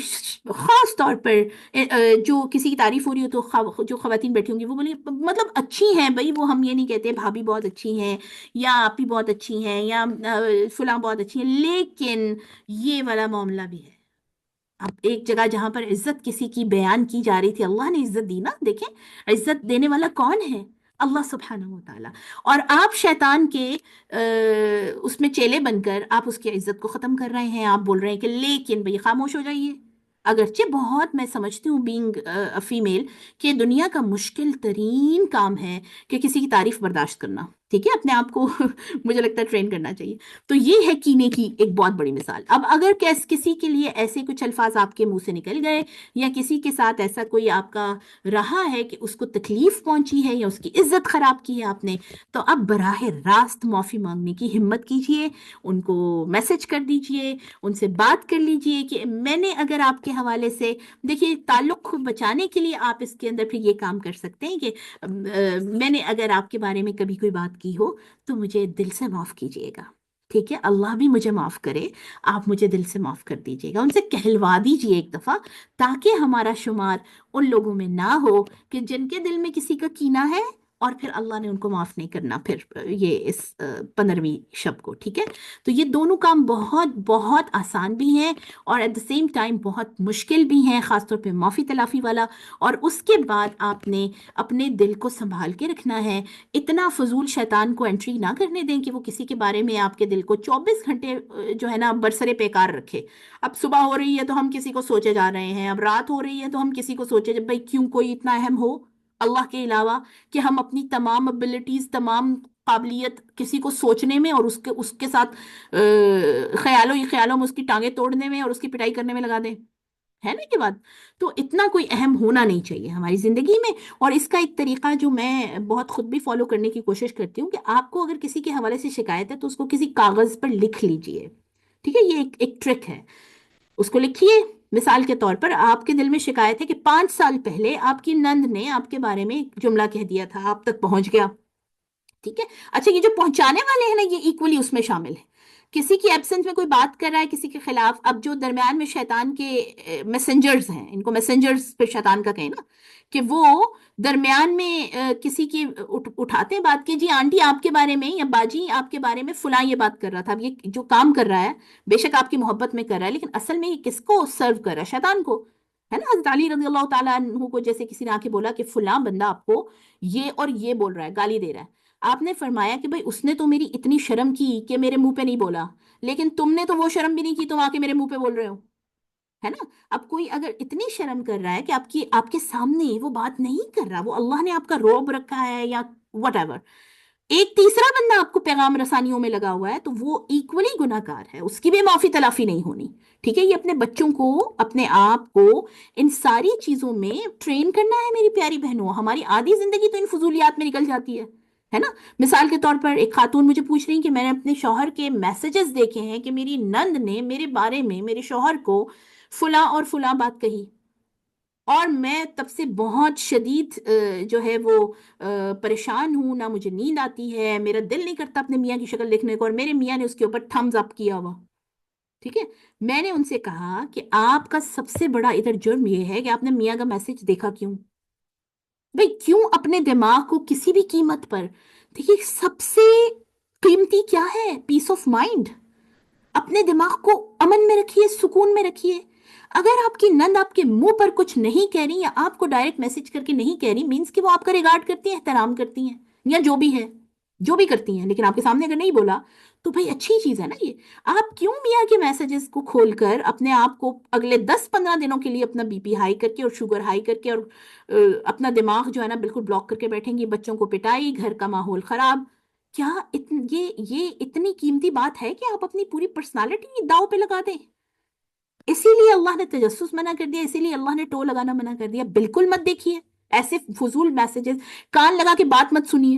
خاص طور پر جو کسی کی تعریف ہو رہی ہو تو جو خواتین بیٹھی ہوں گی وہ بولی مطلب اچھی ہیں بھائی، وہ ہم یہ نہیں کہتے بھابھی بہت اچھی ہیں یا آپ ہی بہت اچھی ہیں یا فلاں بہت اچھی ہیں، لیکن یہ والا معاملہ بھی ہے. اب ایک جگہ جہاں پر عزت کسی کی بیان کی جا رہی تھی، اللہ نے عزت دی نا، دیکھیں عزت دینے والا کون ہے؟ اللہ سبحانہ و تعالیٰ. اور آپ شیطان کے اس میں چیلے بن کر آپ اس کی عزت کو ختم کر رہے ہیں. آپ بول رہے ہیں کہ لیکن بھئی خاموش ہو جائیے. اگرچہ بہت میں سمجھتی ہوں بینگ فیمیل کہ دنیا کا مشکل ترین کام ہے کہ کسی کی تعریف برداشت کرنا. ٹھیک ہے، اپنے آپ کو مجھے لگتا ہے ٹرین کرنا چاہیے. تو یہ ہے کینے کی ایک بہت بڑی مثال. اب اگر کسی کے لیے ایسے کچھ الفاظ آپ کے منہ سے نکل گئے یا کسی کے ساتھ ایسا کوئی آپ کا رہا ہے کہ اس کو تکلیف پہنچی ہے یا اس کی عزت خراب کی ہے آپ نے، تو اب براہ راست معافی مانگنے کی ہمت کیجئے، ان کو میسج کر دیجئے، ان سے بات کر لیجئے کہ میں نے اگر آپ کے حوالے سے، دیکھیے تعلق بچانے کے لیے آپ اس کے اندر پھر یہ کام کر سکتے ہیں کہ میں نے اگر آپ کے بارے میں کبھی کوئی بات کی ہو تو مجھے دل سے معاف کیجئے گا. ٹھیک ہے، اللہ بھی مجھے معاف کرے، آپ مجھے دل سے معاف کر دیجئے گا. ان سے کہلوا دیجئے ایک دفعہ، تاکہ ہمارا شمار ان لوگوں میں نہ ہو کہ جن کے دل میں کسی کا کینہ ہے اور پھر اللہ نے ان کو معاف نہیں کرنا پھر یہ اس 15ویں شب کو. ٹھیک ہے، تو یہ دونوں کام بہت بہت آسان بھی ہیں اور ایٹ دا سیم ٹائم بہت مشکل بھی ہیں، خاص طور پہ معافی تلافی والا. اور اس کے بعد آپ نے اپنے دل کو سنبھال کے رکھنا ہے. اتنا فضول شیطان کو انٹری نہ کرنے دیں کہ وہ کسی کے بارے میں آپ کے دل کو 24 گھنٹے جو ہے نا برسرے پیکار رکھے. اب صبح ہو رہی ہے تو ہم کسی کو سوچے جا رہے ہیں، اب رات ہو رہی ہے تو ہم کسی کو سوچے بھائی کیوں کوئی اتنا اہم ہو اللہ کے علاوہ کہ ہم اپنی تمام ابیلٹیز، تمام قابلیت کسی کو سوچنے میں اور اس کے ساتھ خیالوں ہی خیالوں میں اس کی ٹانگیں توڑنے میں اور اس کی پٹائی کرنے میں لگا دیں. ہے نا یہ بات؟ تو اتنا کوئی اہم ہونا نہیں چاہیے ہماری زندگی میں. اور اس کا ایک طریقہ جو میں بہت خود بھی فالو کرنے کی کوشش کرتی ہوں کہ آپ کو اگر کسی کے حوالے سے شکایت ہے تو اس کو کسی کاغذ پر لکھ لیجئے. ٹھیک ہے، یہ ایک ٹرک ہے، اس کو لکھیے. مثال کے طور پر آپ کے دل میں شکایت ہے کہ 5 سال پہلے آپ کی نند نے آپ کے بارے میں ایک جملہ کہہ دیا تھا، آپ تک پہنچ گیا. ٹھیک ہے، اچھا یہ جو پہنچانے والے ہیں نا یہ ایکولی اس میں شامل ہے. کسی کی ایبسنس میں کوئی بات کر رہا ہے کسی کے خلاف، اب جو درمیان میں شیطان کے میسنجرز ہیں، ان کو میسنجرز پہ شیطان کا کہیں نا، کہ وہ درمیان میں کسی کی اٹھاتے ہیں بات کہ جی آنٹی آپ کے بارے میں یا باجی آپ کے بارے میں فلاں یہ بات کر رہا تھا. اب یہ جو کام کر رہا ہے بے شک آپ کی محبت میں کر رہا ہے، لیکن اصل میں یہ کس کو سرو کر رہا ہے؟ شیطان کو. ہے نا، حضرت علی رضی اللہ تعالیٰ عنہ کو جیسے کسی نے آ کے بولا کہ فلاں بندہ آپ کو یہ اور یہ بول رہا ہے، گالی دے رہا ہے. آپ نے فرمایا کہ بھئی اس نے تو میری اتنی شرم کی کہ میرے منہ پہ نہیں بولا، لیکن تم نے تو وہ شرم بھی نہیں کی، تم آ کے میرے منہ پہ بول رہے ہو. ہے نا؟ اب کوئی اگر اتنی شرم کر رہا ہے کہ آپ کے سامنے وہ بات نہیں کر رہا، وہ اللہ نے آپ کا رعب رکھا ہے یا وٹ ایور، ایک تیسرا بندہ آپ کو پیغام رسانیوں میں لگا ہوا ہے، تو وہ ایکولی گناہ گار ہے، اس کی بھی معافی تلافی نہیں ہونی. ٹھیک ہے، یہ اپنے بچوں کو، اپنے آپ کو ان ساری چیزوں میں ٹرین کرنا ہے میری پیاری بہنوں. ہماری آدھی زندگی تو ان فضولیات میں نکل جاتی ہے نا. مثال کے طور پر ایک خاتون مجھے پوچھ رہی کہ میں نے اپنے شوہر کے میسیجز دیکھے ہیں کہ میری نند نے میرے بارے میں میرے شوہر کو فلاں اور فلاں بات کہی، اور میں تب سے بہت شدید جو ہے وہ پریشان ہوں، نہ مجھے نیند آتی ہے، میرا دل نہیں کرتا اپنے میاں کی شکل دیکھنے کو، اور میرے میاں نے اس کے اوپر تھمز اپ کیا ہوا. ٹھیک ہے، میں نے ان سے کہا کہ آپ کا سب سے بڑا ادھر جرم یہ ہے کہ آپ نے میاں کا میسج دیکھا کیوں؟ بھئی کیوں اپنے دماغ کو کسی بھی قیمت پر، دیکھیے سب سے قیمتی کیا ہے؟ پیس آف مائنڈ. اپنے دماغ کو امن میں رکھیے، سکون میں رکھیے. اگر آپ کی نند آپ کے منہ پر کچھ نہیں کہہ رہی یا آپ کو ڈائریکٹ میسج کر کے نہیں کہہ رہی، مینس کہ وہ آپ کا ریگارڈ کرتی ہیں، احترام کرتی ہیں یا جو بھی ہے، جو بھی کرتی ہیں، لیکن آپ کے سامنے اگر نہیں بولا تو بھائی اچھی چیز ہے نا یہ. آپ کیوں میاں کے میسیجز کو کھول کر اپنے آپ کو اگلے 10-15 دنوں کے لیے اپنا بی پی ہائی کر کے اور شوگر ہائی کر کے اور اپنا دماغ جو ہے نا بالکل بلاک کر کے بیٹھیں گی؟ بچوں کو پٹائی، گھر کا ماحول خراب. کیا یہ اتنی قیمتی بات ہے کہ آپ اپنی پوری پرسنالٹی داؤ پہ لگا دیں؟ اسی لیے اللہ نے تجسس منع کر دیا، اسی لیے اللہ نے ٹو لگانا منع کر دیا. بالکل مت دیکھیے ایسے فضول میسیجز، کان لگا کے بات مت سنیے.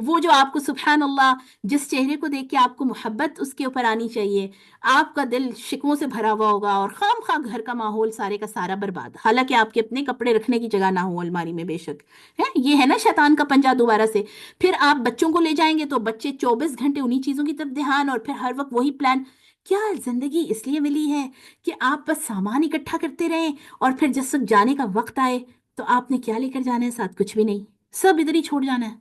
وہ جو آپ کو سبحان اللہ جس چہرے کو دیکھ کے آپ کو محبت اس کے اوپر آنی چاہیے، آپ کا دل شکووں سے بھرا ہوا ہوگا اور خام خواہ گھر کا ماحول سارے کا سارا برباد، حالانکہ آپ کے اپنے کپڑے رکھنے کی جگہ نہ ہو الماری میں، بے شک ہے یہ ہے نا شیطان کا پنجہ دوبارہ سے۔ پھر آپ بچوں کو لے جائیں گے تو بچے 24 گھنٹے انہی چیزوں کی طرف دھیان، اور پھر ہر وقت وہی پلان۔ کیا زندگی اس لیے ملی ہے کہ آپ بس سامان اکٹھا کرتے رہیں، اور پھر جس وقت جانے کا وقت آئے تو آپ نے کیا لے کر جانا ہے ساتھ؟ کچھ بھی نہیں، سب ادھر ہی چھوڑ جانا ہے۔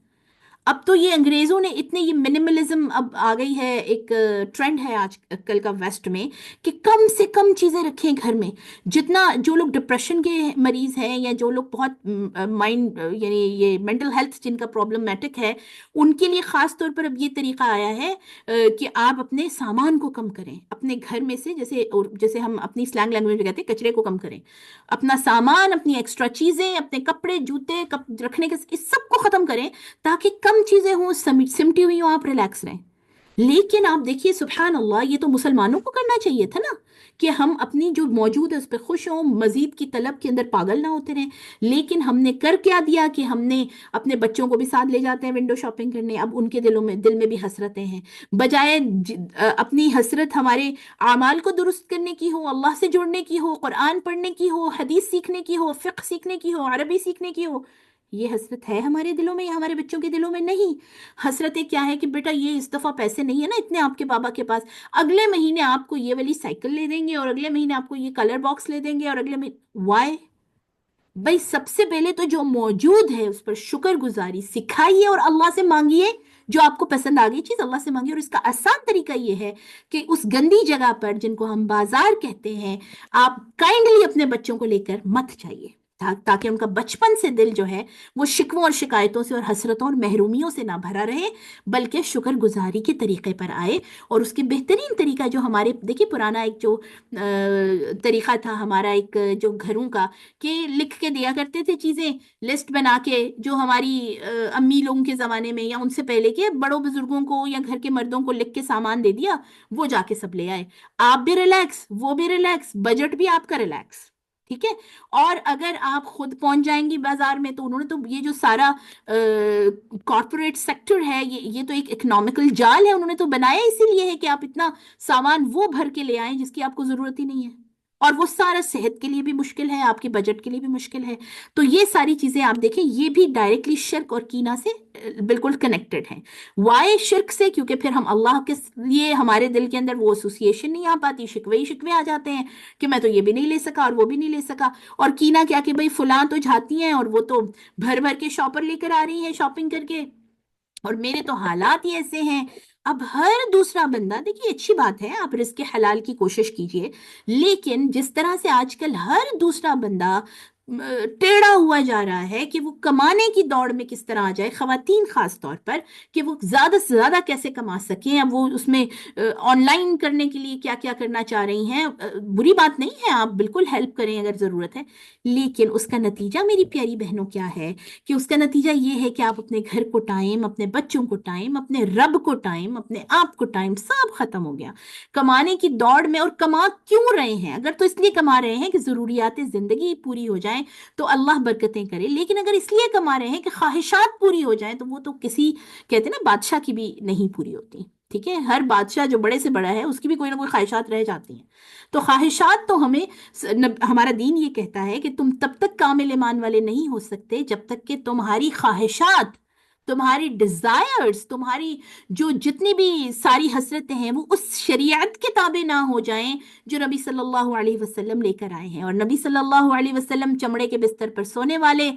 اب تو یہ انگریزوں نے اتنے، یہ منیملزم اب آ گئی ہے، ایک ٹرینڈ ہے آج کل کا ویسٹ میں، کہ کم سے کم چیزیں رکھیں گھر میں۔ جتنا جو لوگ ڈپریشن کے مریض ہیں، یا جو لوگ بہت مائنڈ یعنی یہ مینٹل ہیلتھ جن کا پرابلمٹک ہے، ان کے لیے خاص طور پر اب یہ طریقہ آیا ہے کہ آپ اپنے سامان کو کم کریں اپنے گھر میں سے، جیسے ہم اپنی سلینگ لینگویج میں کہتے ہیں کچرے کو کم کریں، اپنا سامان، اپنی ایکسٹرا چیزیں، اپنے کپڑے جوتے رکھنے کے اس سب کو ختم کریں، تاکہ کم چیزیں ہوں، سمٹی ہوئی ہوں، آپ ریلیکس رہیں۔ لیکن آپ دیکھیے سبحان اللہ، یہ تو مسلمانوں کو کرنا چاہیے تھا نا، کہ ہم اپنی جو موجود ہے اس پہ خوش ہوں، مزید کی طلب کے اندر پاگل نہ ہوتے رہیں۔ لیکن ہم نے کر کیا دیا کہ ہم نے اپنے بچوں کو بھی ساتھ لے جاتے ہیں ونڈو شاپنگ کرنے، اب ان کے دل میں بھی حسرتیں ہیں، بجائے اپنی حسرت ہمارے اعمال کو درست کرنے کی ہو، اللہ سے جڑنے کی ہو، قرآن پڑھنے کی ہو، حدیث سیکھنے کی ہو، فقہ سیکھنے کی ہو، عربی سیکھنے کی ہو، یہ حسرت ہے ہمارے دلوں میں یا ہمارے بچوں کے دلوں میں؟ نہیں۔ حسرتیں کیا ہے کہ بیٹا یہ اس دفعہ پیسے نہیں ہے نا اتنے آپ کے بابا کے پاس، اگلے مہینے آپ کو یہ والی سائیکل لے دیں گے، اور اگلے مہینے آپ کو یہ کلر باکس لے دیں گے، اور اگلے مہینے وائی؟ بھائی سب سے پہلے تو جو موجود ہے اس پر شکر گزاری سکھائیے، اور اللہ سے مانگیے جو آپ کو پسند آ گئی چیز اللہ سے مانگیے۔ اور اس کا آسان طریقہ یہ ہے کہ اس گندی جگہ پر جن کو ہم بازار کہتے ہیں، آپ کائنڈلی اپنے بچوں کو لے کر مت جائیے، تاکہ ان کا بچپن سے دل جو ہے وہ شکووں اور شکایتوں سے اور حسرتوں اور محرومیوں سے نہ بھرا رہے، بلکہ شکر گزاری کے طریقے پر آئے۔ اور اس کے بہترین طریقہ جو ہمارے دیکھیے پرانا ایک جو طریقہ تھا ہمارا، ایک جو گھروں کا، کہ لکھ کے دیا کرتے تھے چیزیں، لسٹ بنا کے، جو ہماری امی لوگوں کے زمانے میں یا ان سے پہلے کے بڑوں بزرگوں کو یا گھر کے مردوں کو لکھ کے سامان دے دیا، وہ جا کے سب لے آئے، آپ بھی ریلیکس، وہ بھی ریلیکس، بجٹ بھی آپ کا ریلیکس، ٹھیک ہے۔ اور اگر آپ خود پہنچ جائیں گی بازار میں، تو انہوں نے تو یہ جو سارا کارپوریٹ سیکٹر ہے، یہ تو ایک اکنامیکل جال ہے، انہوں نے تو بنایا اسی لیے ہے کہ آپ اتنا سامان وہ بھر کے لے آئیں جس کی آپ کو ضرورت ہی نہیں ہے، اور وہ سارا صحت کے لیے بھی مشکل ہے، آپ کے بجٹ کے لیے بھی مشکل ہے۔ تو یہ ساری چیزیں آپ دیکھیں، یہ بھی ڈائریکٹلی شرک اور کینہ سے بالکل کنیکٹڈ ہیں۔ وائے شرک سے؟ کیونکہ پھر ہم اللہ کے لیے، ہمارے دل کے اندر وہ ایسوسیشن نہیں آ پاتی، شکوے ہی شکوے آ جاتے ہیں کہ میں تو یہ بھی نہیں لے سکا اور وہ بھی نہیں لے سکا۔ اور کینہ کیا کہ بھئی فلاں تو جاتی ہیں اور وہ تو بھر بھر کے شاپر لے کر آ رہی ہیں شاپنگ کر کے، اور میرے تو حالات ہی ایسے ہیں۔ اب ہر دوسرا بندہ، دیکھیے اچھی بات ہے آپ رزق حلال کی کوشش کیجئے، لیکن جس طرح سے آج کل ہر دوسرا بندہ ٹیڑھا ہوا جا رہا ہے کہ وہ کمانے کی دوڑ میں کس طرح آ جائے، خواتین خاص طور پر، کہ وہ زیادہ سے زیادہ کیسے کما سکیں، اب وہ اس میں آن لائن کرنے کے لیے کیا کیا کرنا چاہ رہی ہیں۔ بری بات نہیں ہے، آپ بالکل ہیلپ کریں اگر ضرورت ہے، لیکن اس کا نتیجہ میری پیاری بہنوں کیا ہے کہ اس کا نتیجہ یہ ہے کہ آپ اپنے گھر کو ٹائم، اپنے بچوں کو ٹائم، اپنے رب کو ٹائم، اپنے آپ کو ٹائم، سب ختم ہو گیا کمانے کی دوڑ میں۔ اور کما کیوں رہے ہیں؟ اگر تو اس لیے کما رہے ہیں کہ ضروریات زندگی پوری ہو جائیں تو اللہ برکتیں کرے، لیکن اگر اس لیے کما رہے ہیں کہ خواہشات پوری ہو جائیں، تو وہ تو کسی کہتے ہیں نا بادشاہ کی بھی نہیں پوری ہوتی، ٹھیک ہے۔ ہر بادشاہ جو بڑے سے بڑا ہے اس کی بھی کوئی نہ کوئی خواہشات رہ جاتی ہیں۔ تو خواہشات تو ہمیں ہمارا دین یہ کہتا ہے کہ تم تب تک کامل ایمان والے نہیں ہو سکتے جب تک کہ تمہاری خواہشات، تمہاری ڈیزائرز، تمہاری جو جتنی بھی ساری حسرتیں ہیں وہ اس شریعت کے تابع نہ ہو جائیں جو نبی صلی اللہ علیہ وسلم لے کر آئے ہیں۔ اور نبی صلی اللہ علیہ وسلم چمڑے کے بستر پر سونے والے،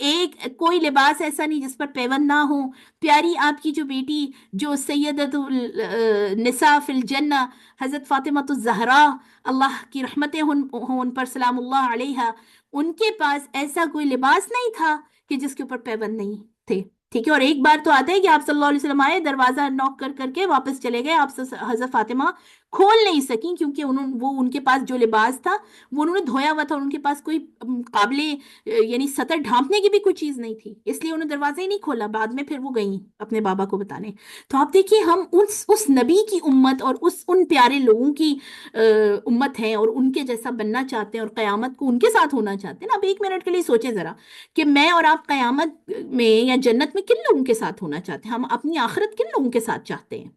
ایک کوئی لباس ایسا نہیں جس پر پیوند نہ ہو۔ پیاری آپ کی جو بیٹی، جو سیدۃ النساء فی الجنہ، حضرت فاطمہ الزہرا، اللہ کی رحمتیں ہوں ان پر، سلام اللہ علیہا، ان کے پاس ایسا کوئی لباس نہیں تھا کہ جس کے اوپر پیبند نہیں تھے، ٹھیک ہے۔ اور ایک بار تو آتا ہے کہ آپ صلی اللہ علیہ وسلم آئے، دروازہ نوک کر کر کے واپس چلے گئے، آپ حضرت فاطمہ کھول نہیں سکیں کیونکہ وہ ان کے پاس جو لباس تھا وہ انہوں نے دھویا ہوا تھا، اور ان کے پاس کوئی قابل یعنی سطر ڈھانپنے کی بھی کوئی چیز نہیں تھی، اس لیے انہوں نے دروازہ ہی نہیں کھولا، بعد میں پھر وہ گئیں اپنے بابا کو بتانے۔ تو آپ دیکھیے ہم اس نبی کی امت اور ان پیارے لوگوں کی امت ہیں، اور ان کے جیسا بننا چاہتے ہیں، اور قیامت کو ان کے ساتھ ہونا چاہتے ہیں نا۔ اب ایک منٹ کے لیے سوچیں ذرا کہ میں اور آپ قیامت میں یا جنت میں میں کن لوگوں کے ساتھ ہونا چاہتے ہیں؟ ہم اپنی آخرت کن لوگوں کے ساتھ چاہتے ہیں؟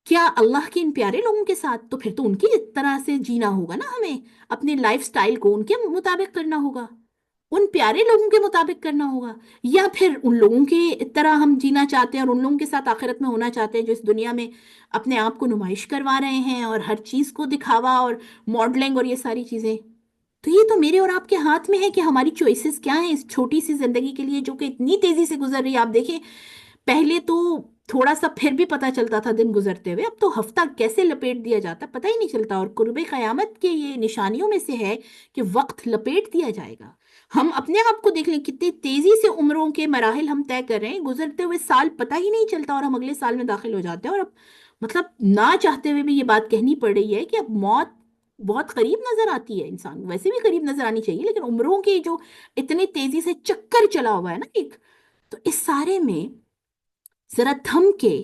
کیا اللہ کے ان پیارے لوگوں کے ساتھ؟ تو پھر تو ان کی طرح سے جینا ہوگا نا ہمیں، اپنے لائف سٹائل کو ان کے مطابق کرنا ہوگا، ان پیارے لوگوں کے مطابق کرنا ہوگا۔ یا پھر ان لوگوں کی طرح ہم جینا چاہتے ہیں اور ان لوگوں کے ساتھ آخرت میں ہونا چاہتے ہیں جو اس دنیا میں اپنے آپ کو نمائش کروا رہے ہیں اور ہر چیز کو دکھاوا اور ماڈلنگ اور یہ ساری چیزیں۔ تو یہ تو میرے اور آپ کے ہاتھ میں ہے کہ ہماری چوائسیز کیا ہیں اس چھوٹی سی زندگی کے لیے جو کہ اتنی تیزی سے گزر رہی ہے۔ آپ دیکھیں، پہلے تو تھوڑا سا پھر بھی پتا چلتا تھا دن گزرتے ہوئے، اب تو ہفتہ کیسے لپیٹ دیا جاتا پتہ ہی نہیں چلتا۔ اور قرب قیامت کے یہ نشانیوں میں سے ہے کہ وقت لپیٹ دیا جائے گا۔ ہم اپنے آپ کو دیکھ لیں کتنی تیزی سے عمروں کے مراحل ہم طے کر رہے ہیں، گزرتے ہوئے سال پتہ ہی نہیں چلتا اور ہم اگلے سال میں داخل ہو جاتے ہیں۔ اور اب مطلب نہ چاہتے ہوئے بھی یہ بات کہنی پڑ رہی ہے کہ اب موت بہت قریب نظر آتی ہے، انسان ویسے بھی قریب نظر آنی چاہیے، لیکن عمروں کی جو اتنی تیزی سے چکر چلا ہوا ہے نا ایک، تو اس سارے میں ذرا تھم کے،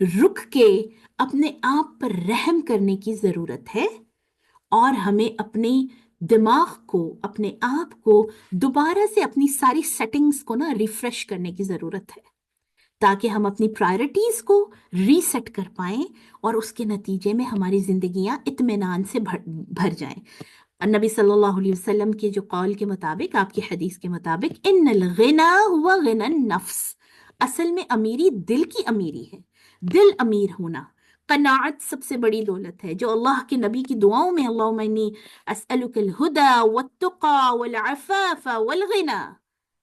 رک کے، اپنے آپ پر رحم کرنے کی ضرورت ہے، اور ہمیں اپنے دماغ کو، اپنے آپ کو دوبارہ سے اپنی ساری سیٹنگز کو نا ریفریش کرنے کی ضرورت ہے، تاکہ ہم اپنی پرائرٹیز کو ریسیٹ کر پائیں اور اس کے نتیجے میں ہماری زندگیاں اطمینان سے بھر جائیں۔ نبی صلی اللہ علیہ وسلم کے جو قول کے مطابق، آپ کی حدیث کے مطابق، ان الغنا ہوا غنا النفس، اصل میں امیری دل کی امیری ہے، دل امیر ہونا۔ قناعت سب سے بڑی دولت ہے جو اللہ کے نبی کی دعاؤں میں اللہم انی اسألک الہدى والتقى والعفاف والغنى،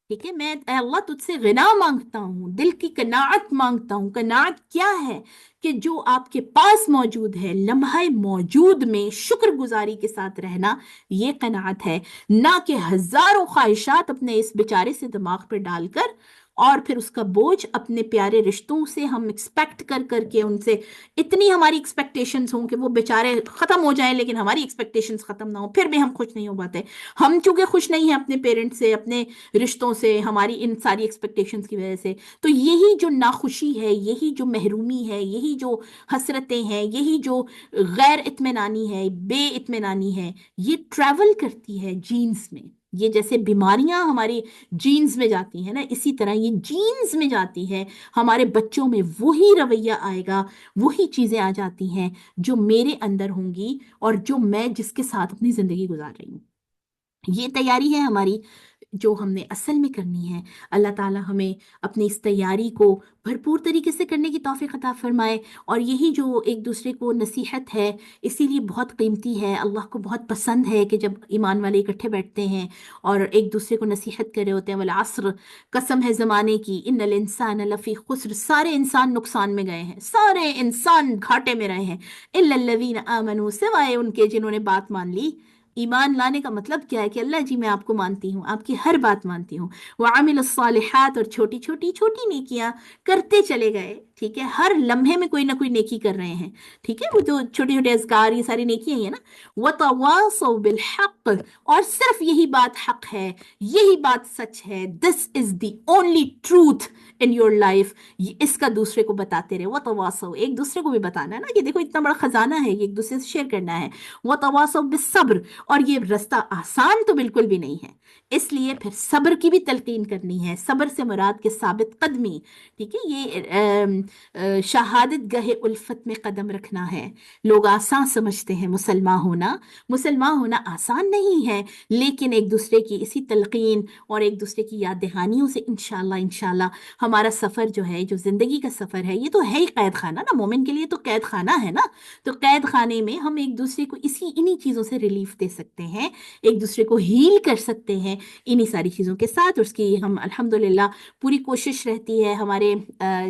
ٹھیک ہے، میں اے اللہ تجھ سے غنا مانگتا ہوں، دل کی قناعت مانگتا ہوں۔ قناعت کیا ہے؟ کہ جو آپ کے پاس موجود ہے لمحہ موجود میں شکر گزاری کے ساتھ رہنا، یہ قناعت ہے، نہ کہ ہزاروں خواہشات اپنے اس بیچارے سے دماغ پہ ڈال کر اور پھر اس کا بوجھ اپنے پیارے رشتوں سے ہم ایکسپیکٹ کر کر کے ان سے اتنی ہماری ایکسپیکٹیشنز ہوں کہ وہ بیچارے ختم ہو جائیں لیکن ہماری ایکسپیکٹیشنز ختم نہ ہوں، پھر بھی ہم خوش نہیں ہو پاتے۔ ہم چونکہ خوش نہیں ہیں اپنے پیرنٹس سے، اپنے رشتوں سے، ہماری ان ساری ایکسپیکٹیشنز کی وجہ سے، تو یہی جو ناخوشی ہے، یہی جو محرومی ہے، یہی جو حسرتیں ہیں، یہی جو غیر اطمینانی ہے، بے اطمینانی ہے، یہ ٹریول کرتی ہے جینز میں۔ یہ جیسے بیماریاں ہماری جینز میں جاتی ہیں نا، اسی طرح یہ جینز میں جاتی ہے، ہمارے بچوں میں وہی رویہ آئے گا، وہی چیزیں آ جاتی ہیں جو میرے اندر ہوں گی اور جو میں جس کے ساتھ اپنی زندگی گزار رہی ہوں۔ یہ تیاری ہے ہماری جو ہم نے اصل میں کرنی ہے۔ اللہ تعالیٰ ہمیں اپنی اس تیاری کو بھرپور طریقے سے کرنے کی توفیق عطا فرمائے، اور یہی جو ایک دوسرے کو نصیحت ہے اسی لیے بہت قیمتی ہے، اللہ کو بہت پسند ہے کہ جب ایمان والے اکٹھے بیٹھتے ہیں اور ایک دوسرے کو نصیحت کر رہے ہوتے ہیں۔ والعصر، قسم ہے زمانے کی، ان الانسان لفی خسر، سارے انسان نقصان میں گئے ہیں، سارے انسان گھاٹے میں رہے ہیں، الا الذین آمنوا، سوائے ان کے جنہوں نے بات مان لی۔ ایمان لانے کا مطلب کیا ہے کہ اللہ جی میں آپ کو مانتی ہوں، آپ کی ہر بات مانتی ہوں، وعمل الصالحات، اور چھوٹی چھوٹی چھوٹی نیکیاں کرتے چلے گئے، ٹھیک ہے، ہر لمحے میں کوئی نہ کوئی نیکی کر رہے ہیں، ٹھیک ہے، وہ جو چھوٹی چھوٹی اذکار، یہ ساری نیکیاں ہی ہیں نا۔ وتواصوا بالحق، اور صرف یہی بات حق ہے، یہی بات سچ ہے، this is the only truth in your life, اس کا دوسرے کو بتاتے رہے۔ وتواصوا، ایک دوسرے کو بھی بتانا ہے نا کہ دیکھو اتنا بڑا خزانہ ہے، یہ ایک دوسرے سے شیئر کرنا ہے۔ وتواصوا بالصبر، اور یہ رستہ آسان تو بالکل بھی نہیں ہے، اس لیے پھر صبر کی بھی تلقین کرنی ہے۔ صبر سے مراد کے ثابت قدمی، ٹھیک ہے، یہ شہادت گاہ الفت میں قدم رکھنا ہے۔ لوگ آسان سمجھتے ہیں مسلمان ہونا، مسلمان ہونا آسان نہیں ہے، لیکن ایک دوسرے کی اسی تلقین اور ایک دوسرے کی یاد دہانیوں سے انشاءاللہ ہمارا سفر جو ہے، جو زندگی کا سفر ہے، یہ تو ہے ہی قید خانہ نا، مومن کے لیے تو قید خانہ ہے نا، تو قید خانے میں ہم ایک دوسرے کو انہی چیزوں سے ریلیف دے سکتے ہیں، ایک دوسرے کو ہیل کر سکتے ہیں انہی ساری چیزوں کے ساتھ۔ اس کی ہم الحمدللہ پوری کوشش رہتی ہے ہمارے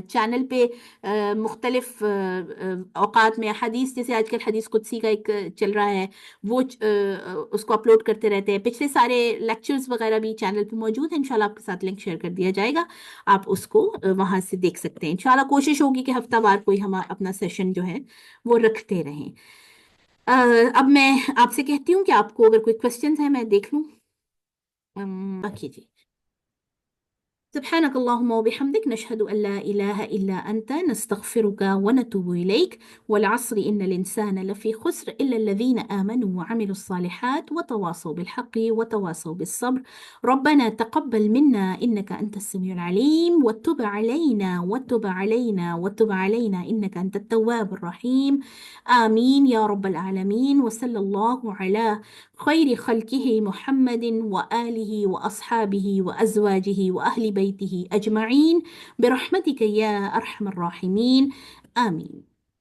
چینل پہ مختلف اوقات میں حدیث، جیسے آج کل حدیث قدسی کا ایک چل رہا ہے، وہ اس کو اپلوڈ کرتے رہتے ہیں، پچھلے سارے لیکچرز وغیرہ بھی چینل پہ موجود ہیں، انشاءاللہ آپ کے ساتھ لنک شیئر کر دیا جائے گا، آپ اس کو وہاں سے دیکھ سکتے ہیں۔ انشاءاللہ کوشش ہوگی کہ ہفتہ وار کوئی ہم اپنا سیشن جو ہے وہ رکھتے رہیں۔ اب میں آپ سے کہتی ہوں کہ آپ کو اگر کوئی کوشچنز ہیں میں دیکھ لوں۔ اوکے جی، سبحانك اللهم وبحمدك نشهد أن لا إله إلا أنت نستغفرك ونتوب إليك. والعصر إن الإنسان لفي خسر إلا الذين آمنوا وعملوا الصالحات وتواصوا بالحق وتواصوا بالصبر. ربنا تقبل منا إنك أنت السميع العليم، وتب علينا وتب علينا وتب علينا إنك أنت التواب الرحيم. آمين يا رب العالمين. وصلى الله على خير خلقه محمد وآله وأصحابه وأزواجه وأهل بيته أجمعين برحمتك يا أرحم الراحمين. آمين.